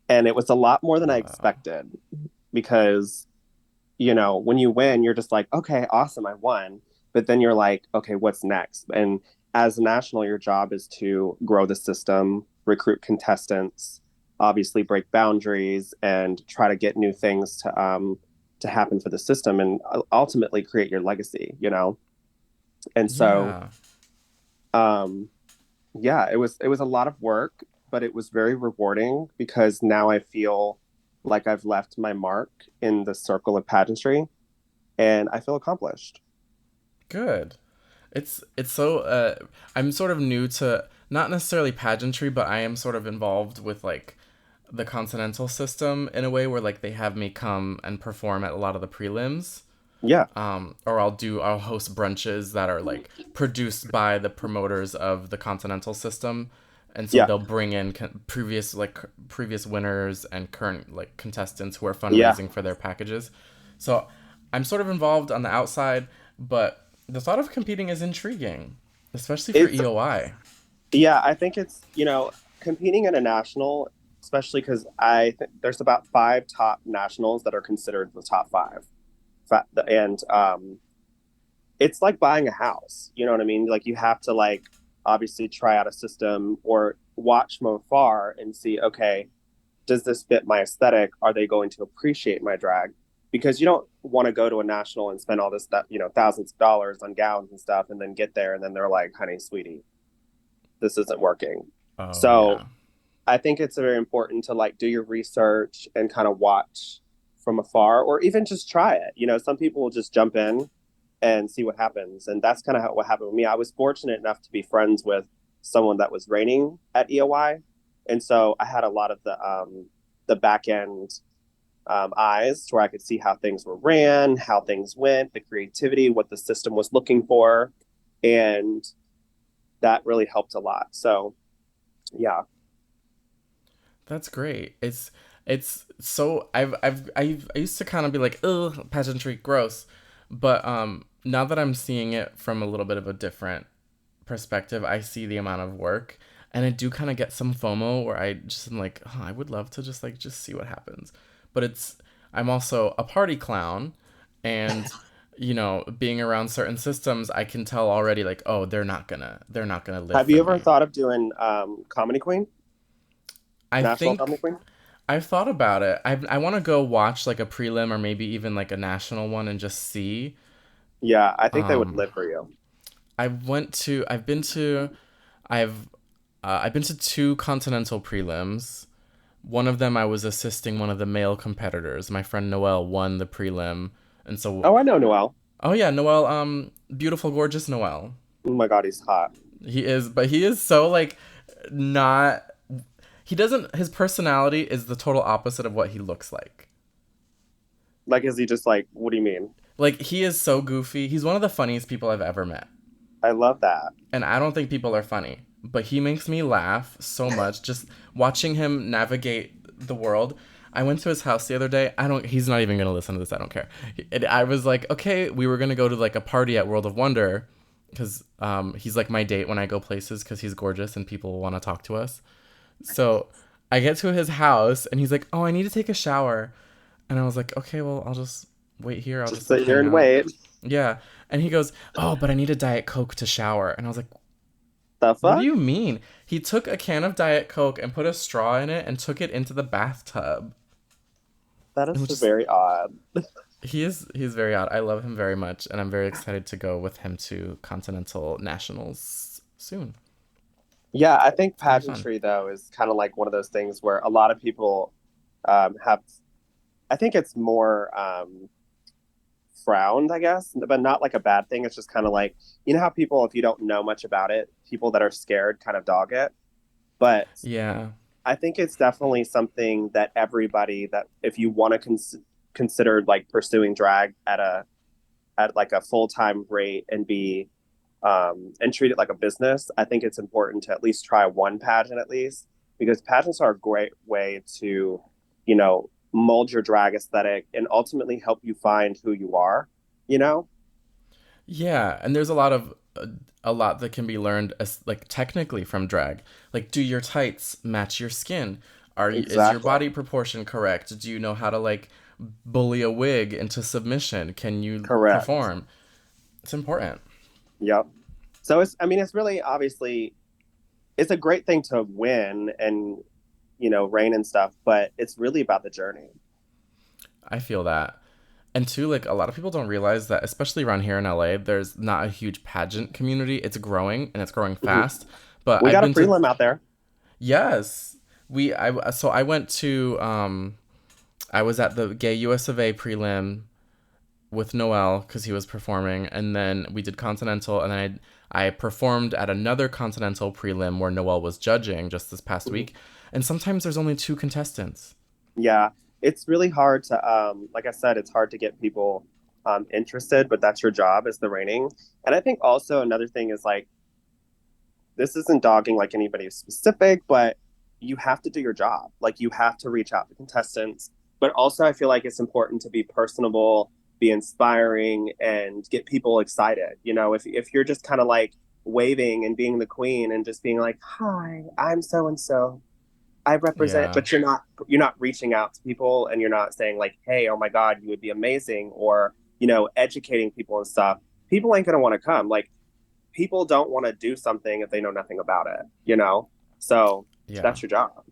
And it was a lot more than I expected because, when you win, you're just like, okay, awesome, I won. But then you're like, okay, what's next? And as a national, your job is to grow the system, recruit contestants, obviously break boundaries, and try to get new things to happen for the system, and ultimately create your legacy. And so, it was a lot of work, but it was very rewarding because now I feel like I've left my mark in the circle of pageantry, and I feel accomplished. Good. It's so I'm sort of new to not necessarily pageantry, but I am sort of involved with like the continental system in a way where like they have me come and perform at a lot of the prelims. Yeah. Or I'll host brunches that are like produced by the promoters of the continental system. And so they'll bring in previous winners and current like contestants who are fundraising for their packages. So I'm sort of involved on the outside, but the thought of competing is intriguing, especially for EOI. Yeah, I think it's, competing at a national, especially because there's about 5 top nationals that are considered the top 5. And it's like buying a house, you know what I mean? Like, you have to like obviously try out a system or watch from afar and see, okay, does this fit my aesthetic? Are they going to appreciate my drag? Because you don't want to go to a national and spend all this stuff, thousands of dollars on gowns and stuff, and then get there and then they're like, honey, sweetie, this isn't working. I think it's very important to like do your research and kind of watch from afar, or even just try it. Some people will just jump in and see what happens. And that's kind of what happened with me. I was fortunate enough to be friends with someone that was reigning at EOY. And so I had a lot of the back end eyes where I could see how things were ran, how things went, the creativity, what the system was looking for. And that really helped a lot. So, yeah. That's great. It's so I used to kind of be like, ugh, pageantry, gross. But now that I'm seeing it from a little bit of a different perspective, I see the amount of work, and I do kind of get some FOMO where I just am like, oh, I would love to just see what happens. But I'm also a party clown, and being around certain systems, I can tell already like, oh, they're not gonna live Have for you ever me. thought of doing Comedy Queen, I National Comedy think Queen? I've thought about it. I want to go watch like a prelim or maybe even like a national one and just see. Yeah, I think they would Um, live for you. I've I've been to two continental prelims. One of them I was assisting one of the male competitors. My friend Noel won the prelim, and so Oh, I know Noel. oh yeah, Noel, beautiful, gorgeous Noel. Oh my God, he's hot. He is, but he is so like not. He doesn't. His personality is the total opposite of what he looks like. Like, is he just like, what do you mean? Like he is so goofy. He's one of the funniest people I've ever met. I love that. And I don't think people are funny, but he makes me laugh so much just watching him navigate the world. I went to his house the other day. I don't He's not even going to listen to this. I don't care. I was like, "Okay, we were going to go to like a party at World of Wonder cuz he's like my date when I go places cuz he's gorgeous and people want to talk to us." So, I get to his house and he's like, "Oh, I need to take a shower." And I was like, "Okay, well, I'll just wait here. I'll Just just like sit here hang and out." wait. Yeah. And he goes, "Oh, but I need a Diet Coke to shower." And I was like, The what do fuck? you mean? He took a can of Diet Coke and put a straw in it and took it into the bathtub. That It is was just very odd. he's very odd. I love him very much, and I'm very excited to go with him to Continental Nationals soon. Yeah, I think It's gonna be fun. pageantry though is kind of like one of those things where a lot of people have. I think it's more frowned, I guess, but not like a bad thing. It's just kind of like you know how people, if you don't know much about it, people that are scared kind of dog it. But Yeah. I think it's definitely something that everybody that if you want to consider like pursuing drag at like a full time rate and be and treat it like a business, I think it's important to at least try one pageant at least because pageants are a great way to, mold your drag aesthetic and ultimately help you find who you are, you know? Yeah, and there's a lot that can be learned as like technically from drag. Like, do your tights match your skin? Is your Exactly. body proportion correct? Do you know how to like bully a wig into submission? Can you Correct. perform? It's important. Yep. So I mean, it's really obviously, it's a great thing to win and, reign and stuff, but it's really about the journey. I feel that. And two, like a lot of people don't realize that, especially around here in LA, there's not a huge pageant community. It's growing and it's growing Mhm. fast. But We I've got a been to prelim out there. yes, I went to I was at the Gay US of A prelim with Noel because he was performing, and then we did Continental, and then I performed at another Continental prelim where Noel was judging just this past Mhm. week. And sometimes there's only two contestants. Yeah, it's really hard to, like I said, it's hard to get people interested, but that's your job as the reigning. And I think also another thing is like, this isn't dogging like anybody specific, but you have to do your job. Like you have to reach out to contestants, but also I feel like it's important to be personable, be inspiring, and get people excited. If you're just kind of like waving and being the queen and just being like, "Hi, I'm so and so. I represent," Yeah. but you're not reaching out to people and you're not saying like, "Hey, oh my God, you would be amazing," or educating people and stuff. People ain't gonna want to come. Like people don't want to do something if they know nothing about it. So Yeah. that's your job.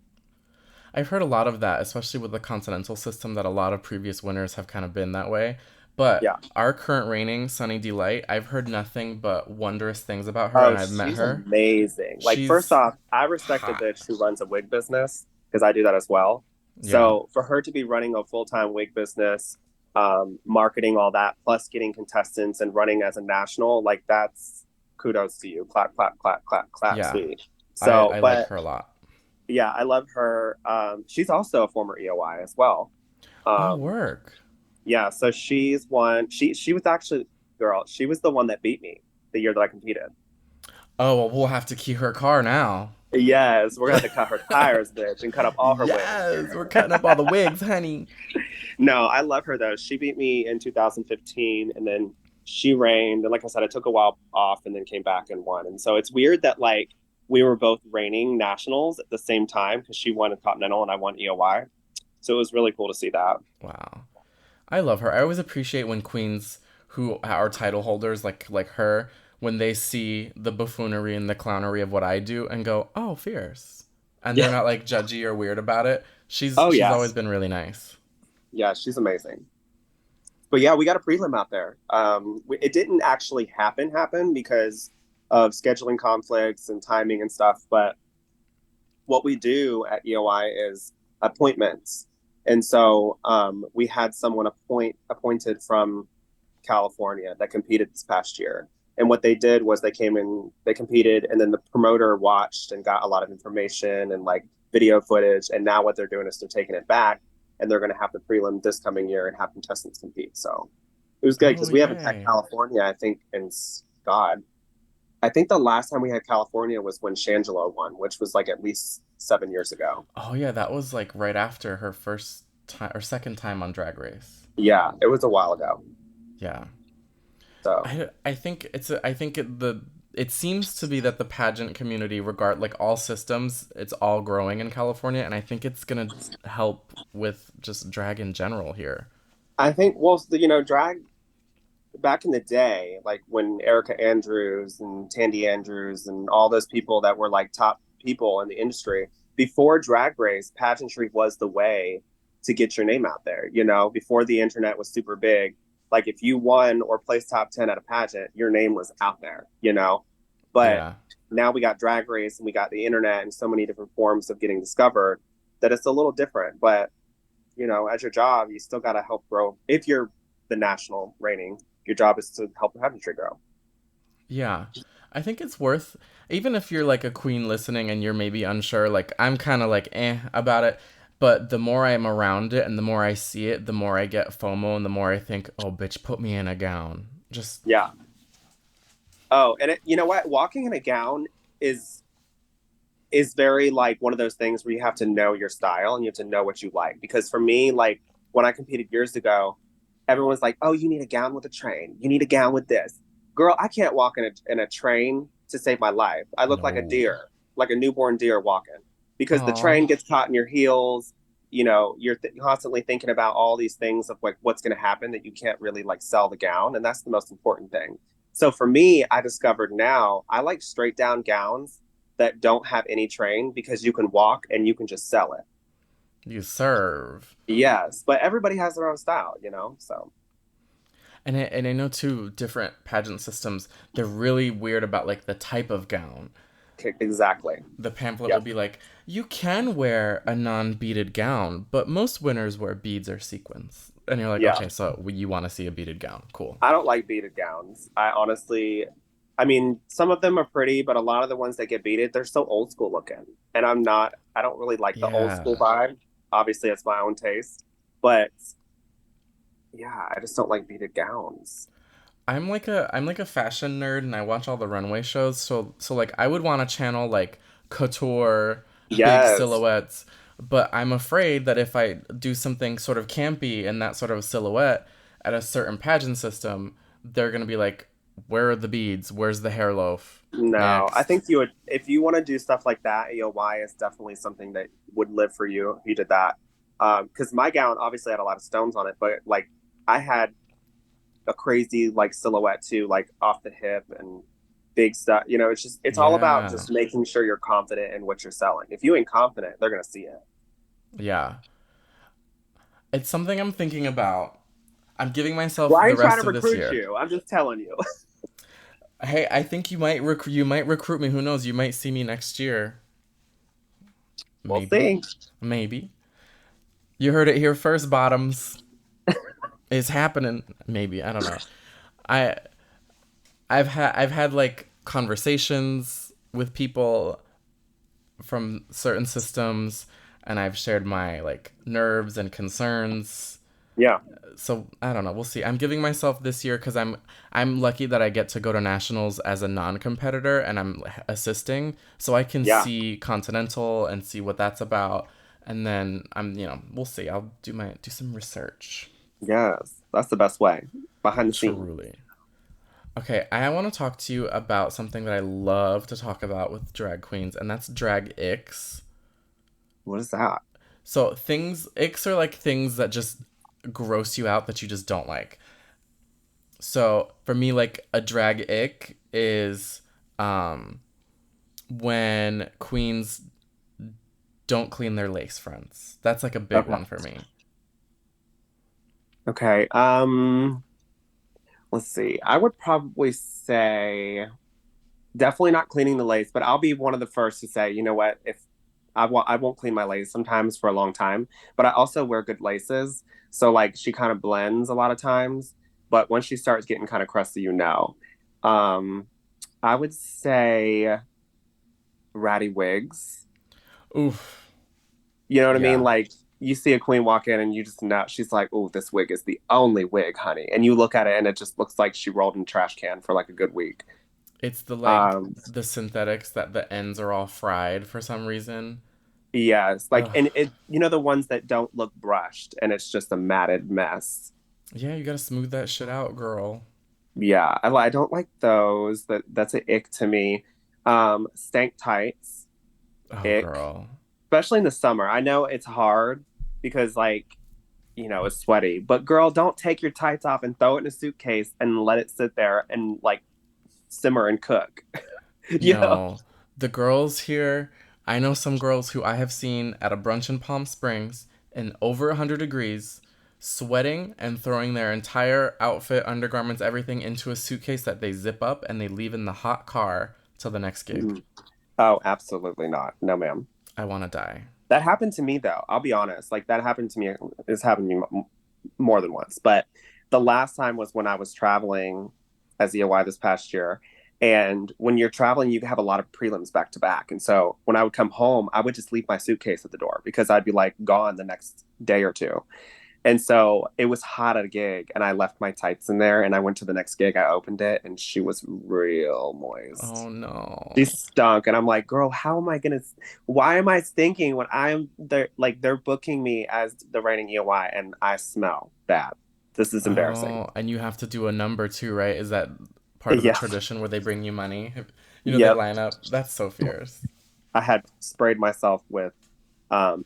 I've heard a lot of that, especially with the continental system, that a lot of previous winners have kind of been that way. But Yeah. our current reigning, Sunny Delight, I've heard nothing but wondrous things about her, Oh, and I've met she's her. amazing. Like, first She's off, I respect a hot. bitch who runs a wig business because I do that as well. Yeah. So for her to be running a full-time wig business, marketing all that, plus getting contestants and running as a national, like that's kudos to you. Clap, clap, clap, clap, clap, Yeah. sweetie. I, So, I like but her a lot. yeah, I love her. She's also a former EOI as well. Oh, Um, work. Yeah, so she's one. She was actually, girl. She was the one that beat me the year that I competed. Oh, well, we'll have to key her car now. Yes, we're gonna have to cut her tires, bitch, and cut up all her wigs. Yes, we're cutting up all the wigs, honey. No, I love her though. She beat me in 2015, and then she reigned. And like I said, I took a while off and then came back and won. And so it's weird that like we were both reigning nationals at the same time because she won a continental and I won EOY. So it was really cool to see that. Wow. I love her. I always appreciate when queens who are title holders like her, when they see the buffoonery and the clownery of what I do and go, "Oh, fierce." And they're Yeah. not like judgy or weird about it. She's Oh she's yeah. always been really nice. Yeah, she's amazing. But yeah, we got a prelim out there. It didn't actually happen because of scheduling conflicts and timing and stuff. But what we do at EOI is appointments, and so we had someone appointed from California that competed this past year. And what they did was they came in, they competed, and then the promoter watched and got a lot of information and like video footage. And now what they're doing is they're taking it back and they're going to have the prelim this coming year and have contestants compete. So it was good Oh, because we haven't had yay. California, I think, in God. I think the last time we had California was when Shangela won, which was like at least 7 years ago. Oh yeah, that was like right after her first time or second time on Drag Race. Yeah, it was a while ago. Yeah. So I think it seems to be that the pageant community, regard like all systems, it's all growing in California, and I think it's gonna help with just drag in general here. I think, well, drag back in the day, like when Erica Andrews and Tandy Andrews and all those people that were like top people in the industry, before Drag Race, pageantry was the way to get your name out there. Before the internet was super big, like if you won or placed top 10 at a pageant, your name was out there. But Yeah. now we got Drag Race and we got the internet and so many different forms of getting discovered that it's a little different. But as your job, you still got to help grow. If you're the national reigning, your job is to help the pageantry grow. Yeah. I think it's worth, even if you're like a queen listening and you're maybe unsure, like I'm kind of like about it, but the more I'm around it and the more I see it, the more I get FOMO and the more I think, "Oh, bitch, put me in a gown." Just Yeah. Oh, and you know what? Walking in a gown is is very like one of those things where you have to know your style and you have to know what you like. Because for me, like when I competed years ago, everyone's like, "Oh, you need a gown with a train. You need a gown with this." Girl, I can't walk in a train to save my life. I look like a no. deer, like a newborn deer walking, because the Oh. train gets caught in your heels. You're constantly thinking about all these things of like what's going to happen that you can't really like sell the gown, and that's the most important thing. So for me, I discovered now I like straight down gowns that don't have any train because you can walk and you can just sell it. You serve. Yes, but everybody has their own style. So And I know too, different pageant systems, they're really weird about like the type of gown. exactly. The pamphlet will Yep. be like, "You can wear a non-beaded gown, but most winners wear beads or sequins." And you're like, Yeah. "Okay, so you want to see a beaded gown. Cool." I don't like beaded gowns. I mean, some of them are pretty, but a lot of the ones that get beaded, they're so old school looking. And I don't really like the old school Yeah. vibe. Obviously, it's my own taste. But yeah, I just don't like beaded gowns. I'm like a fashion nerd and I watch all the runway shows, so like I would want to channel like couture, big Yes. silhouettes, but I'm afraid that if I do something sort of campy in that sort of silhouette at a certain pageant system, they're going to be like, "Where are the beads? Where's the hair loaf?" No, I Next. think you would, if you want to do stuff like that, EOY is definitely something that would live for you if you did that. Because my gown obviously had a lot of stones on it, but like I had a crazy like silhouette too, like off the hip and big stuff. It's all about Yeah. just making sure you're confident in what you're selling. If you ain't confident, they're gonna see it. Yeah. It's something I'm thinking about. I'm giving myself Well, I the ain't trying rest to of this recruit year. you. I'm just telling you. Hey, I think you might recruit me. Who knows? You might see me next year. We'll Maybe. see. Maybe. You heard it here first, bottoms. It's happening. Maybe. I don't know. I I've had like conversations with people from certain systems and I've shared my like nerves and concerns. Yeah, So I don't know. We'll see. I'm giving myself this year because I'm lucky that I get to go to nationals as a non-competitor and I'm assisting, so I can yeah, see Continental and see what that's about. And then we'll see. I'll do some research. yes. That's the best way. Behind the scenes. Truly. Okay, I want to talk to you about something that I love to talk about with drag queens, and that's drag icks. What is that? So things icks are like things that just gross you out that you just don't like. So for me, like a drag ick is um when queens don't clean their lace fronts. That's like a big Okay. one for me. Okay. Let's see. I would probably say definitely not cleaning the lace, but I'll be one of the first to say, you know what, if I won't clean my lace sometimes for a long time, but I also wear good laces. So like she kind of blends a lot of times, but once she starts getting kind of crusty, you know. Um, I would say ratty wigs. Oof. You know what I mean? Yeah. Like you see a queen walk in and you just know she's like, "Oh, this wig is the only wig, honey." And you look at it and it just looks like she rolled in a trash can for like a good week. It's the like Um, the synthetics that the ends are all fried for some reason. yes, like Ugh. and it you know the ones that don't look brushed and it's just a matted mess. Yeah, you gotta smooth that shit out, girl. Yeah, I don't like those. That's an ick to me. Stank tights, Oh, ick, girl. especially in the summer. I know it's hard because like it's sweaty. But girl, don't take your tights off and throw it in a suitcase and let it sit there and like simmer and cook. you know? No. The girls here, I know some girls who I have seen at a brunch in Palm Springs in over 100 degrees, sweating and throwing their entire outfit, undergarments, everything into a suitcase that they zip up and they leave in the hot car till the next gig. Mm. Oh, absolutely not. No, ma'am. I want to die. That happened to me though. I'll be honest. Like that happened to me. It's happened to me more than once. But the last time was when I was traveling as EOY this past year. And when you're traveling, you have a lot of prelims back to back. And so when I would come home, I would just leave my suitcase at the door because I'd be like gone the next day or two. And so it was hot at a gig, and I left my tights in there. And I went to the next gig. I opened it, and she was real moist. Oh She no. stunk, and I'm like, girl, how am I gonna? Why am I stinking when I'm there? Like they're booking me as the reigning EOY, and I smell bad. This is embarrassing. Oh, and you have to do a number too, right? Is that part of the Yeah. tradition where they bring you money? You know, they Yep. line up. That's so fierce. I had sprayed myself with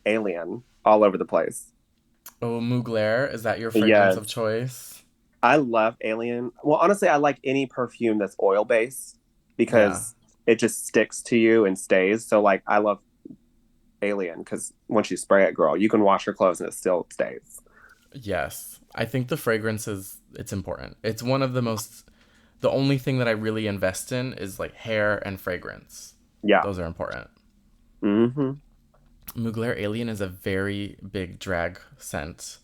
Alien all over the place. Oh, Mugler, is that your fragrance of Yes. choice? I love Alien. Well, honestly, I like any perfume that's oil based Yeah. because it just sticks to you and stays. So like I love Alien because once you spray it, girl, you can wash your clothes and it still stays. Yes. I think the fragrance is it's important. It's one of the most the only thing that I really invest in is like hair and fragrance. Yeah. Those are important. Hmm. Mugler Alien is a very big drag scent.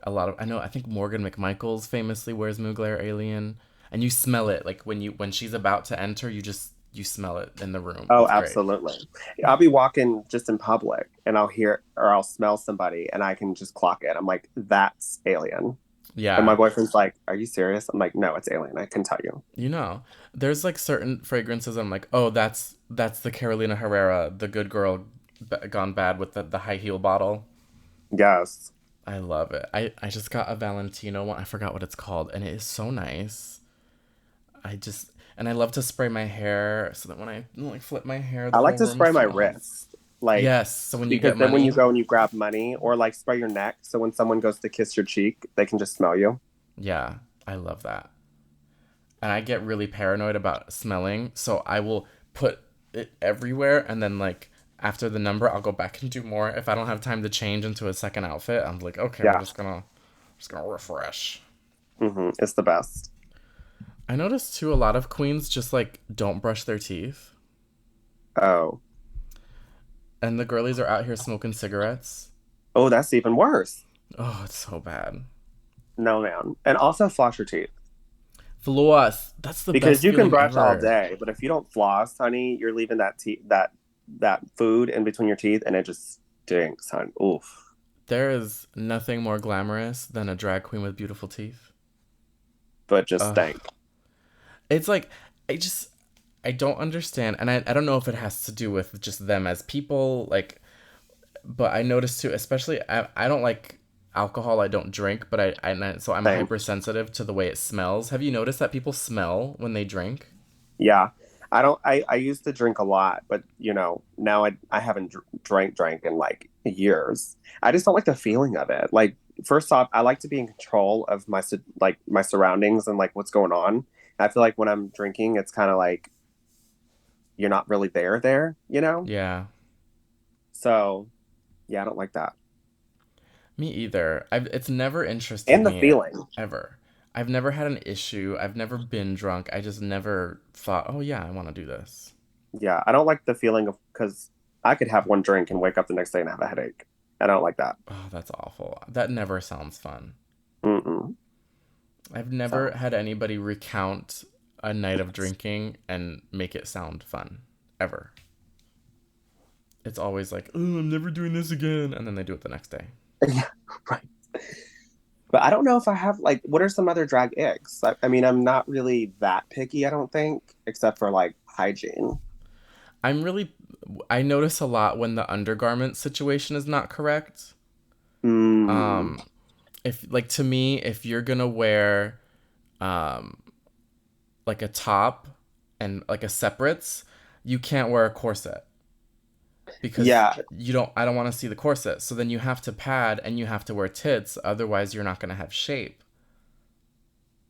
I think Morgan McMichaels famously wears Mugler Alien and you smell it like when she's about to enter you smell it in the room. Oh, It's great. absolutely. I'll be walking just in public and I'll hear or I'll smell somebody and I can just clock it. I'm like, that's Alien. And my Yeah. boyfriend's like, are you serious? I'm like, no, it's Alien. I can tell you. You know, there's like certain fragrances I'm like, "Oh, that's the Carolina Herrera, the good girl gone bad with the high heel bottle." Yes. I love it. I just got a Valentino one. I forgot what it's called, and it is so nice. And I love to spray my hair so that when I like flip my hair, I the like whole to room spray my smells. wrist. Like, Yes, so when you because get then when you money, go and you grab money or like spray your neck, so when someone goes to kiss your cheek, they can just smell you. yeah, I love that. And I get really paranoid about smelling, so I will put it everywhere and then like after the number I'll go back and do more. If I don't have time to change into a second outfit, I'm like, okay, Yeah. just gonna refresh. It's the best. I noticed too a lot of queens just like don't brush their teeth. Oh. And the girlies are out here smoking cigarettes. Oh, that's even worse. Oh, it's so bad. No, man. And also floss your teeth. Floss. That's the Because best you can feeling brush all ever. day, but if you don't floss, honey, you're leaving that food in between your teeth and it just stinks, hon. Oof. There is nothing more glamorous than a drag queen with beautiful teeth. But just Ugh. stank. It's like I just I don't understand and I don't know if it has to do with just them as people, like but I noticed too, especially I don't like alcohol, I don't drink, but so I'm Same. hypersensitive to the way it smells. Have you noticed that people smell when they drink? Yeah. I don't I used to drink a lot, but now I haven't drank in like years. I just don't like the feeling of it. Like first off, I like to be in control of like my surroundings and like what's going on. I feel like when I'm drinking, it's kind of like you're not really there, you know? Yeah. So, yeah, I don't like that. Me either. It's never interested And the me feeling. ever. I've never had an issue. I've never been drunk. I just never thought, oh yeah, I want to do this. Yeah, I don't like the feeling of because I could have one drink and wake up the next day and have a headache. I don't like that. Oh, that's awful. That never sounds fun. Mm-mm. I've never So, had anybody recount a night of drinking and make it sound fun. Ever. It's always like, oh, I'm never doing this again. And then they do it the next day. yeah, right. But I don't know if I have like, what are some other drag icks? I mean, I'm not really that picky, I don't think, except for like hygiene. I'm really, I notice a lot when the undergarment situation is not correct. Mm, Um, if, like, to me, if you're gonna wear, um, like a top and like a separates, you can't wear a corset because yeah. I don't want to see the corset. So then you have to pad and you have to wear tits. Otherwise, you're not going to have shape.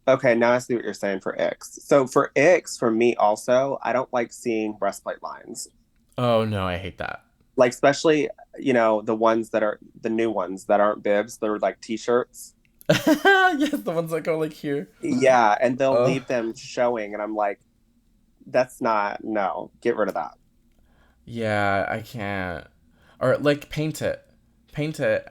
Okay, now I see what you're saying for icks. So for icks, for me also, I don't like seeing breastplate lines. Oh no, I hate that. Like especially, the ones that are the new ones that aren't bibs, they're like t-shirts. Yes, the ones that go like here. Yeah, and they'll Oh, leave them showing, and I'm like, that's not, no, get rid of that. yeah, I can't. Or like paint it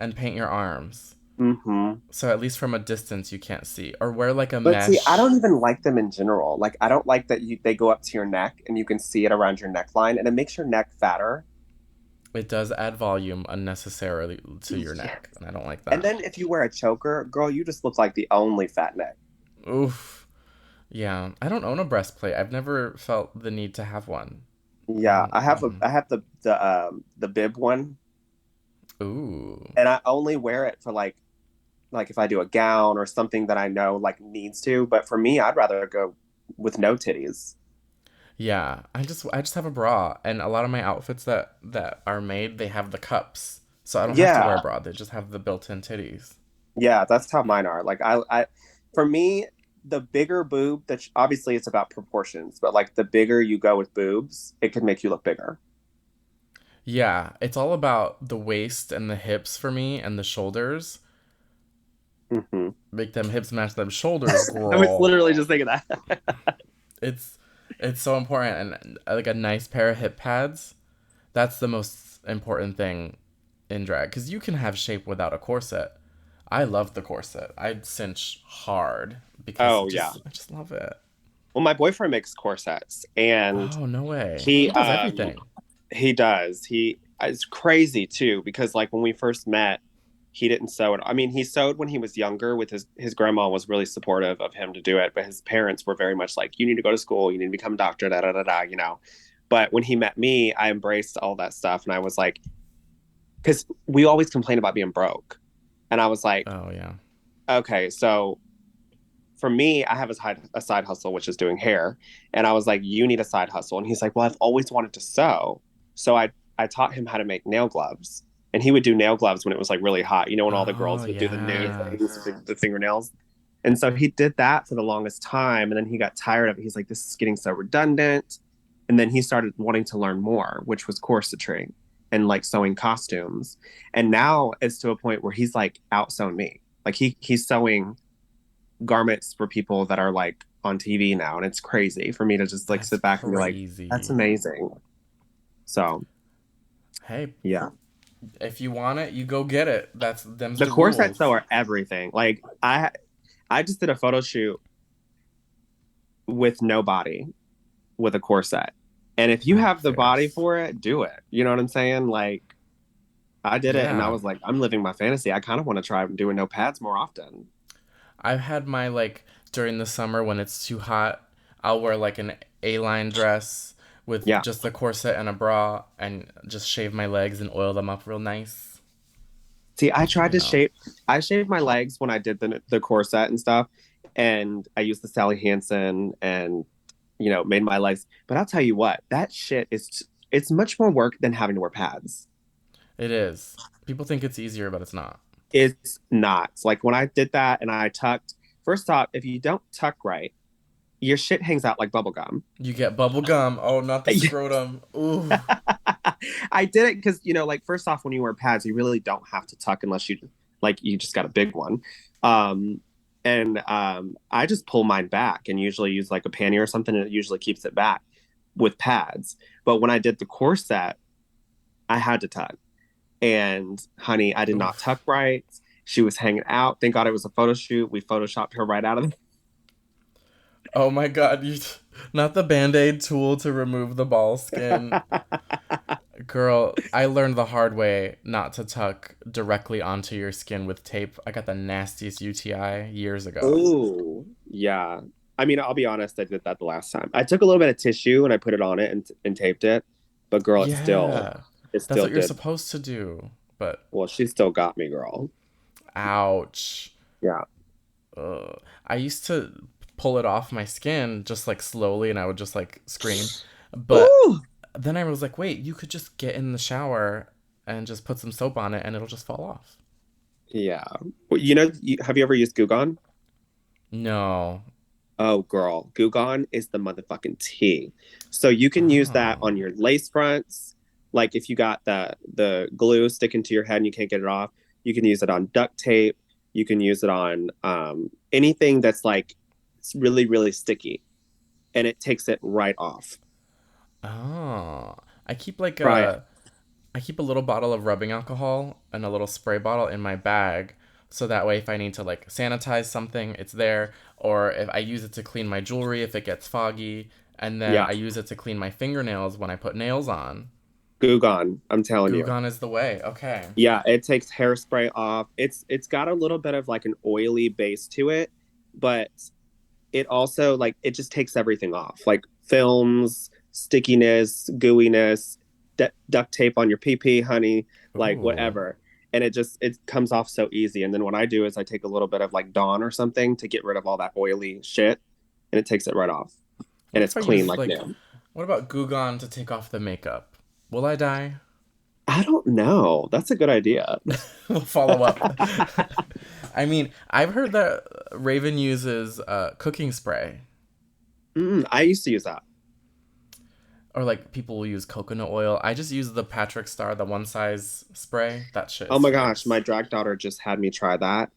and paint your arms. Hmm. So at least from a distance you can't see. Or wear like a But see, I mesh. don't even like them in general. Like, I don't like that they go up to your neck and you can see it around your neckline, and it makes your neck fatter. It does add volume unnecessarily to your Yeah. neck, and I don't like And that. then if you wear a choker, girl, you just look like the only fat neck. Oof. Yeah, I don't own a breastplate. I've never felt the need to have one. I Yeah, don't. I have the bib one, Ooh. and I only wear it for like if I do a gown or something that I know like needs to. But for me, I'd rather go with no titties. Yeah, I just have a bra, and a lot of my outfits that are made, they have the cups, so I don't have to wear a Yeah, bra. They just have the built-in titties. yeah, that's how mine are. Like for me, the bigger boob that obviously it's about proportions, but like the bigger you go with boobs, it can make you look bigger. Yeah, it's all about the waist and the hips for me, and the shoulders. Hmm. Make them hips match them shoulders, I was girl. literally just thinking that. It's it's so important, and like a nice pair of hip pads. That's the most important thing in drag because you can have shape without a corset. I love the corset. I'd cinch hard because Oh yeah. I just love it. Well, my boyfriend makes corsets, and Oh no way. he He does everything. he does. He it's crazy too because like when we first met, he didn't sew it. I mean, he sewed when he was younger with his grandma was really supportive of him to do it, but his parents were very much like you need to go to school, you need to become a doctor, da da da da. But when he met me, I embraced all that stuff and I was like cuz we always complain about being broke. And I was like, Oh yeah. okay, so for me, I have a side hustle, which is doing hair. And I was like, you need a side hustle. And he's like, well, I've always wanted to sew. So I taught him how to make nail gloves. And he would do nail gloves when it was like really hot, when all the Oh girls would do the nude yeah. things, the fingernails. And so he did that for the longest time. And then he got tired of it. He's like, this is getting so redundant. And then he started wanting to learn more, which was corsetry and like sewing costumes. And now it's to a point where he's like outsewn me. Like he's sewing garments for people that are like on TV now, and it's crazy for me to just like That's sit back and be like, "That's crazy. amazing." So Hey, yeah, if you want it, you go get it. That's them's the the corsets though rules. are everything. Like I just did a photo shoot with no body with a corset, and if you Oh, have the body fierce. for it, do it. You know what I'm saying? Like I did it, and I Yeah. was like, I'm living my fantasy. I kind of want to try doing no pads more often. I've had my like during the summer when it's too hot, I'll wear like an A-line dress with Yeah. just a corset and a bra and just shave my legs and oil them up real nice. See, I tried You to know. shape. I shaved my legs when I did the corset and stuff, and I used the Sally Hansen and made my legs. But I'll tell you what, that shit is it's much more work than having to wear pads. It is. People think it's easier, but it's not. It's not. Like when I did that and I tucked, first off, if you don't tuck right, your shit hangs out like bubble gum. You get bubble gum. Oh, not the scrotum. Ooh. I did it because, like first off, when you wear pads, you really don't have to tuck unless you just got a big one. Um, and I just pull mine back and usually use like a panty or something, and it usually keeps it back with pads. But when I did the corset, I had to tuck. And honey, I did not tuck Oof. right. She was hanging out. Thank God it was a photo shoot. We photoshopped her right out of Oh my god, not the band-aid tool to remove the ball skin. Girl, I learned the hard way not to tuck directly onto your skin with tape. I got the nastiest UTI years ago. Oh, yeah. I mean, I'll be honest, I did that the last time. I took a little bit of tissue and I put it on it and taped it, but girl, Yeah. it That's still what you're did. supposed to do. But Well, she still got me, girl. ouch. Yeah. I used to pull it off my skin just like slowly and I would just like scream. But Ooh. then I was like, wait, you could just get in the shower and just put some soap on it and it'll just fall off. Yeah. Well, have you ever used Goo Gone? No. Oh, girl, Goo Gone is the motherfucking tea. So you can use that Oh. on your lace fronts. Like if you got the glue sticking to your head and you can't get it off, you can use it on duct tape. You can use it on anything that's like it's really, really sticky, and it takes it right off. Oh. I keep like Try it. a I keep a little bottle of rubbing alcohol and a little spray bottle in my bag so that way if I need to like sanitize something, it's there, or if I use it to clean my jewelry if it gets foggy, and then Yeah, I use it to clean my fingernails when I put nails on. Goo Gone. I'm telling Goo you. Gone is the way. Okay. Yeah, it takes hairspray off. It's got a little bit of like an oily base to it, but it also like it just takes everything off, like films, stickiness, gooiness, duct tape on your pee, honey, like Ooh. whatever. And it comes off so easy. And then what I do is I take a little bit of like Dawn or something to get rid of all that oily shit, and it takes it right off, and What it's if I clean use like like new. what about Goo Gone to take off the makeup? Will I die? I don't know. That's a good idea. We'll follow up. I mean, I've heard that Raven uses cooking spray. I used to use that. Or like people will use coconut oil. I just use the Patrick Star, the one size spray. That shit Oh is my gosh, fierce. my drag daughter just had me try that,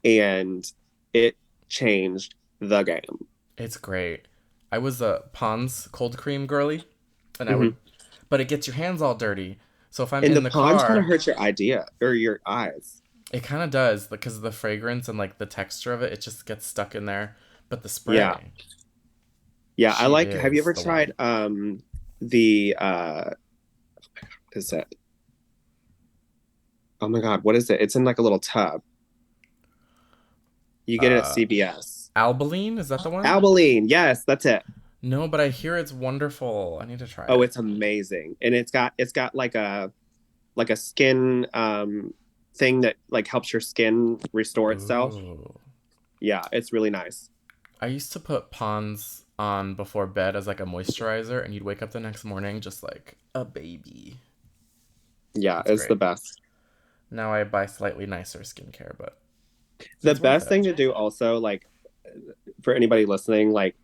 and it changed the game. It's great. I was a Pond's cold cream girly, and I would, Mhm. but it gets your hands all dirty. So if I'm And the in the pond kind of car, hurts your idea or your eyes. it kind of does because of the fragrance and like the texture of it. It just gets stuck in there. But the Yeah. spray, Yeah. I she like, have you is ever the one. tried the what is it? Oh my God, what is it? It's in like a little tub. You get it at Uh, CVS. Albaline, is that the one? Albaline. Yes, that's it. No, but I hear it's wonderful. I need to try Oh, it. it's amazing. And it's got like a skin thing that like helps your skin restore itself. Ooh. Yeah, it's really nice. I used to put Pond's on before bed as like a moisturizer, and you'd wake up the next morning just like a baby. Yeah, It's it's the great. best. Now I buy slightly nicer skincare, but The it's worth best it. thing to do also, like for anybody listening, like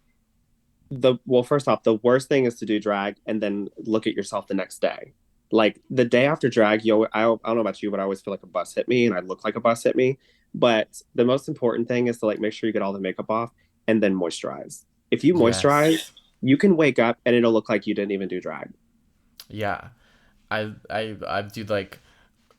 first off, the worst thing is to do drag and then look at yourself the next day. Like the day after drag, I don't know about you, but I always feel like a bus hit me and I look like a bus hit me. But the most important thing is to like make sure you get all the makeup off and then moisturize. If you moisturize, Yes. you can wake up and it'll look like you didn't even do drag. Yeah. I do like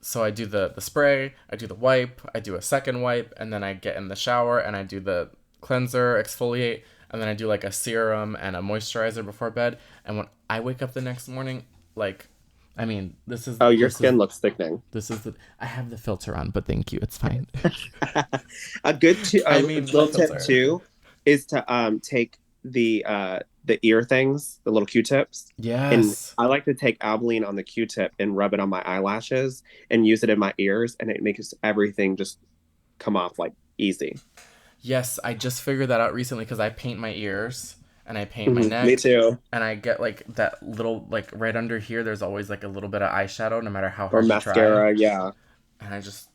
so I do the spray, I do the wipe, I do a second wipe, and then I get in the shower and I do the cleanser, exfoliate, and then I do like a serum and a moisturizer before bed. And when I wake up the next morning, like I mean, Oh, your skin looks thickening. this is the I have the filter on, but thank you. It's fine. A I mean the little tip filter. too is to take the ear things, the little Q-tips, and Yes. I like to take Albolene on the Q-tip and rub it on my eyelashes and use it in my ears, and it makes everything just come off like easy. Yes, I just figured that out recently because I paint my ears and I paint my Me neck too. and I get like that little like right under here there's always like a little bit of eyeshadow no matter how Or hard you try. mascara, yeah. And I just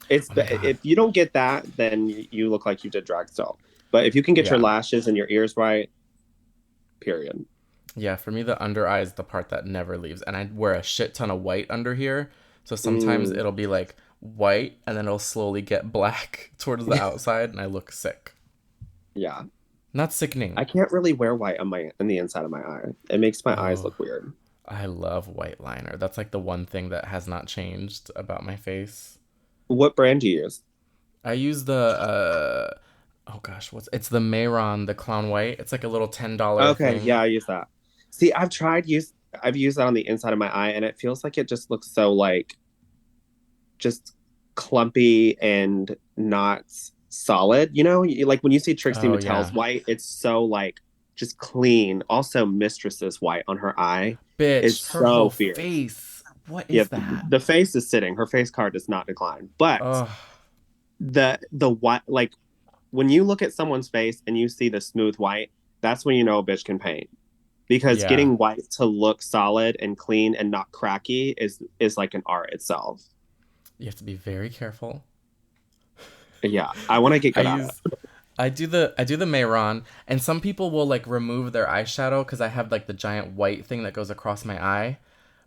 It's Oh my God. if you don't get that, then you look like you did drag still. But if you can get your Yeah. lashes and your ears right, period. Yeah, for me, the under eye is the part that never leaves. And I wear a shit ton of white under here. So sometimes Mm, it'll be like white and then it'll slowly get black towards the outside and I look sick. yeah. Not sickening. I can't really wear white on my on the inside of my eye. It makes my eyes Oh, look weird. I love white liner. That's like the one thing that has not changed about my face. What brand do you use? I use the oh gosh, what's it's the Mayron, the clown white. It's like a little $10 Okay, yeah, thing. I use that. See, I've used that on the inside of my eye and it feels like it just looks so like just clumpy and not solid. Like when you see Trixie Oh Mattel's yeah. white, it's so like just clean. Also, Mistress's white on her eye is Bitch, her so whole fierce. face. What Yeah, is that? the face is sitting. Her face card does not decline. But Oh, the white, like when you look at someone's face and you see the smooth white, that's when you know a bitch can paint. Because yeah. getting white to look solid and clean and not cracky is like an art itself. You have to be very careful. Yeah, I want to get I good at use it. I do the Mayron, and some people will like remove their eyeshadow because I have like the giant white thing that goes across my eye.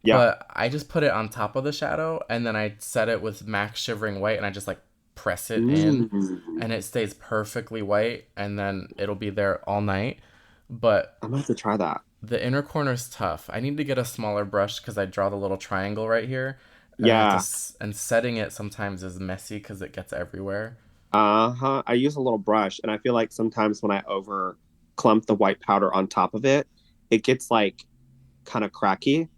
Yeah. But I just put it on top of the shadow, and then I set it with MAC Shivering White, and I just like press it in, Mm. and it stays perfectly white, and then it'll be there all night. But I'm gonna have to try that. the inner corner is tough. I need to get a smaller brush because I draw the little triangle right here, and I have to Yeah. and setting it sometimes is messy because it gets everywhere. Uh-huh. I use a little brush and I feel like sometimes when I over clump the white powder on top of it, it gets like kind of cracky.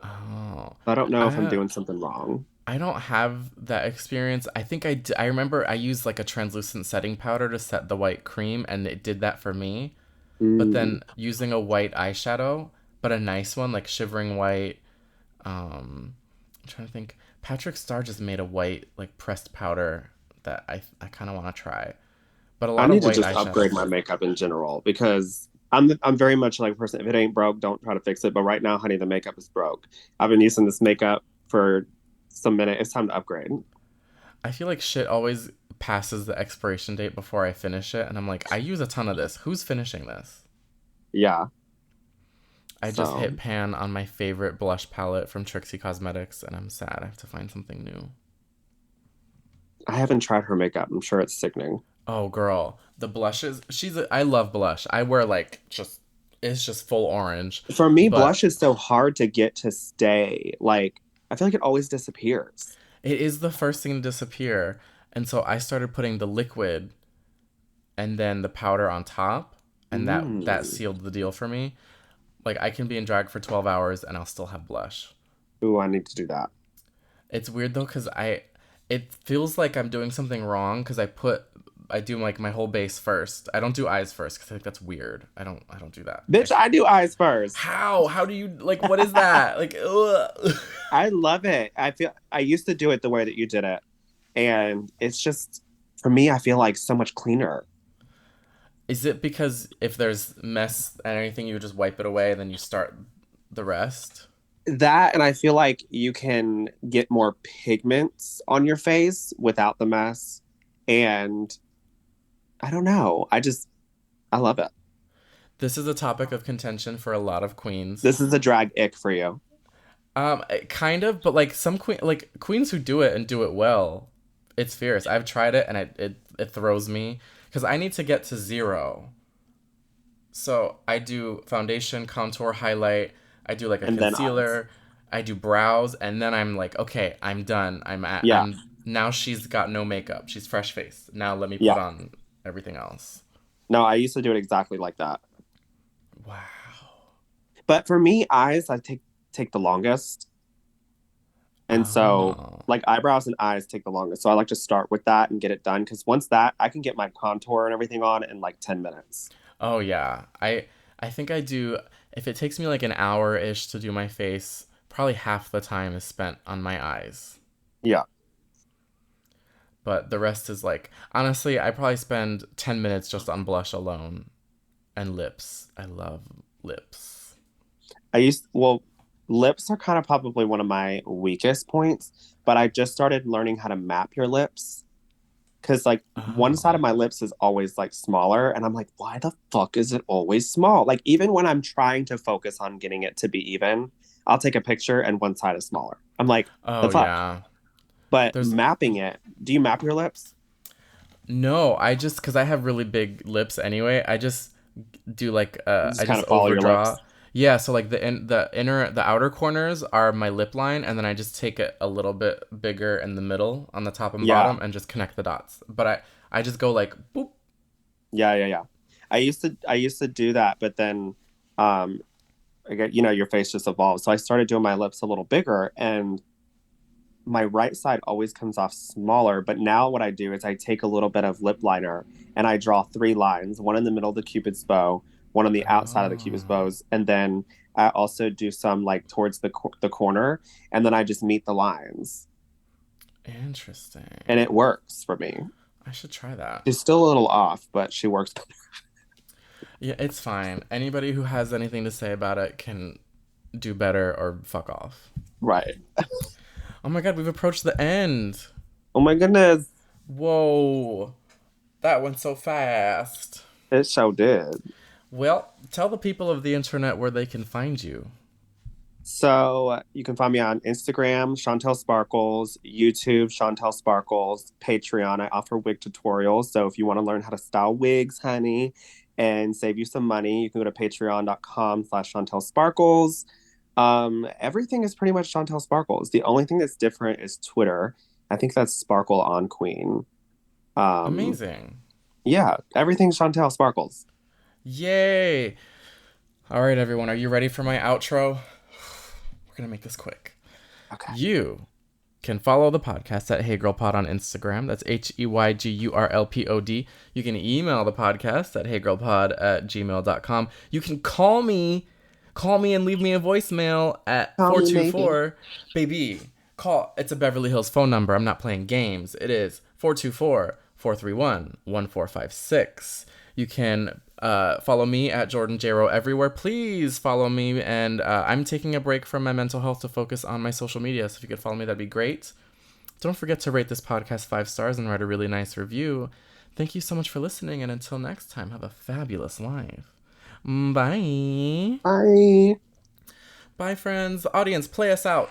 Oh, I don't know if I'm I doing something wrong. I don't have that experience. I think I remember I used like a translucent setting powder to set the white cream, and it did that for me. But Mm. then using a white eyeshadow, but a nice one like shivering white. I'm trying to think. Patrick Star just made a white like pressed powder that I kind of want to try. But a I lot of need to white just upgrade my eyeshadows. makeup in general because I'm very much like a person. If it ain't broke, don't try to fix it. But right now, honey, the makeup is broke. I've been using this makeup for some minute. It's time to upgrade. I feel like shit always passes the expiration date before I finish it, and I'm like, I use a ton of this. Who's finishing this? Yeah. I just So hit pan on my favorite blush palette from Trixie Cosmetics, and I'm sad. I have to find something new. I haven't tried her makeup. I'm sure it's sickening. Oh, girl, the blushes. I love blush. I wear like just it's just full orange, For me, but blush is so hard to get to stay. Like, I feel like it always disappears. it is the first thing to disappear. And so I started putting the liquid and then the powder on top, and that Mm. sealed the deal for me. Like I can be in drag for 12 hours and I'll still have blush. Ooh, I need to do that. It's weird though cuz it feels like I'm doing something wrong cuz I do like my whole base first. I don't do eyes first cuz I think that's weird. I don't do that. Bitch, I do eyes first. How do you like what is that? Like ugh. I love it. I used to do it the way that you did it. And it's just, for me, I feel like so much cleaner. Is it because if there's mess and anything you just wipe it away and then you start the rest? That, and I feel like you can get more pigments on your face without the mess. And I don't know. I love it. This is a topic of contention for a lot of queens. This is a drag ick for you. Kind of, but like some queens who do it and do it well, it's fierce. I've tried it and it throws me because I need to get to zero. So I do foundation, contour, highlight. I do like a And then eyes. concealer. I do brows, and then I'm like, okay, I'm done. Yeah. I'm now she's got no makeup. She's fresh faced. Now let me put Yeah. on everything else. No, I used to do it exactly like that. Wow. But for me, eyes, I take the longest. And so Oh. like eyebrows and eyes take the longest. So I like to start with that and get it done because once that I can get my contour and everything on in like 10 minutes. Oh yeah. I think I do if it takes me like an hour ish to do my face, probably half the time is spent on my eyes. Yeah. But the rest is like honestly, I probably spend 10 minutes just on blush alone and lips. I love lips. Well, lips are kind of probably one of my weakest points, but I just started learning how to map your lips. Because like one side Oh. of my lips is always like smaller, and I'm like, why the fuck is it always small? Like even when I'm trying to focus on getting it to be even, I'll take a picture and one side is smaller. I'm like, the Oh fuck. yeah. But There's mapping it, do you map your lips? no, I just cuz I have really big lips anyway. I just do like You just I kind just of follow your overdraw. lips. Yeah, so like the outer corners are my lip line, and then I just take it a little bit bigger in the middle on the top and Yeah, bottom and just connect the dots. But I just go like boop. yeah. I used to do that, but then um I get, your face just evolves. So I started doing my lips a little bigger, and my right side always comes off smaller. But now what I do is I take a little bit of lip liner and I draw three lines, one in the middle of the Cupid's bow, one on the outside of the Cupid's Oh, bows, and then I also do some like towards the corner, and then I just meet the lines, and interesting. it works for me. I should try that. She's still a little off, but she works. Yeah, it's fine. Anybody who has anything to say about it can do better or fuck off. Right. Oh my god, we've approached the end. Oh my goodness, Whoa. That went so fast. it so did. Well, tell the people of the internet where they can find you. So you can find me on Instagram, Shontelle Sparkles, YouTube, Shontelle Sparkles, Patreon. I offer wig tutorials. So if you want to learn how to style wigs, honey, and save you some money, you can go to patreon.com/Shontelle Sparkles. Everything is pretty much Shontelle Sparkles. The only thing that's different is Twitter. I think that's Sparkle on Queen. Um, Amazing. yeah, everything's Shontelle Sparkles. Yay. All right, everyone. Are you ready for my outro? We're going to make this quick. Okay. You can follow the podcast at Hey Girl Pod on Instagram. That's HEYGURLPOD. You can email the podcast at heygirlpod@gmail.com. You can call me and leave me a voicemail at Call me maybe. 424 baby. Call. It's a Beverly Hills phone number. I'm not playing games. It is 424-431-1456. You can follow me at Jordan Jayro everywhere. Please follow me. And I'm taking a break from my mental health to focus on my social media. So if you could follow me, that'd be great. Don't forget to rate this podcast 5 stars and write a really nice review. Thank you so much for listening. And until next time, have a fabulous life. Bye. Bye. Bye, friends. Audience, play us out.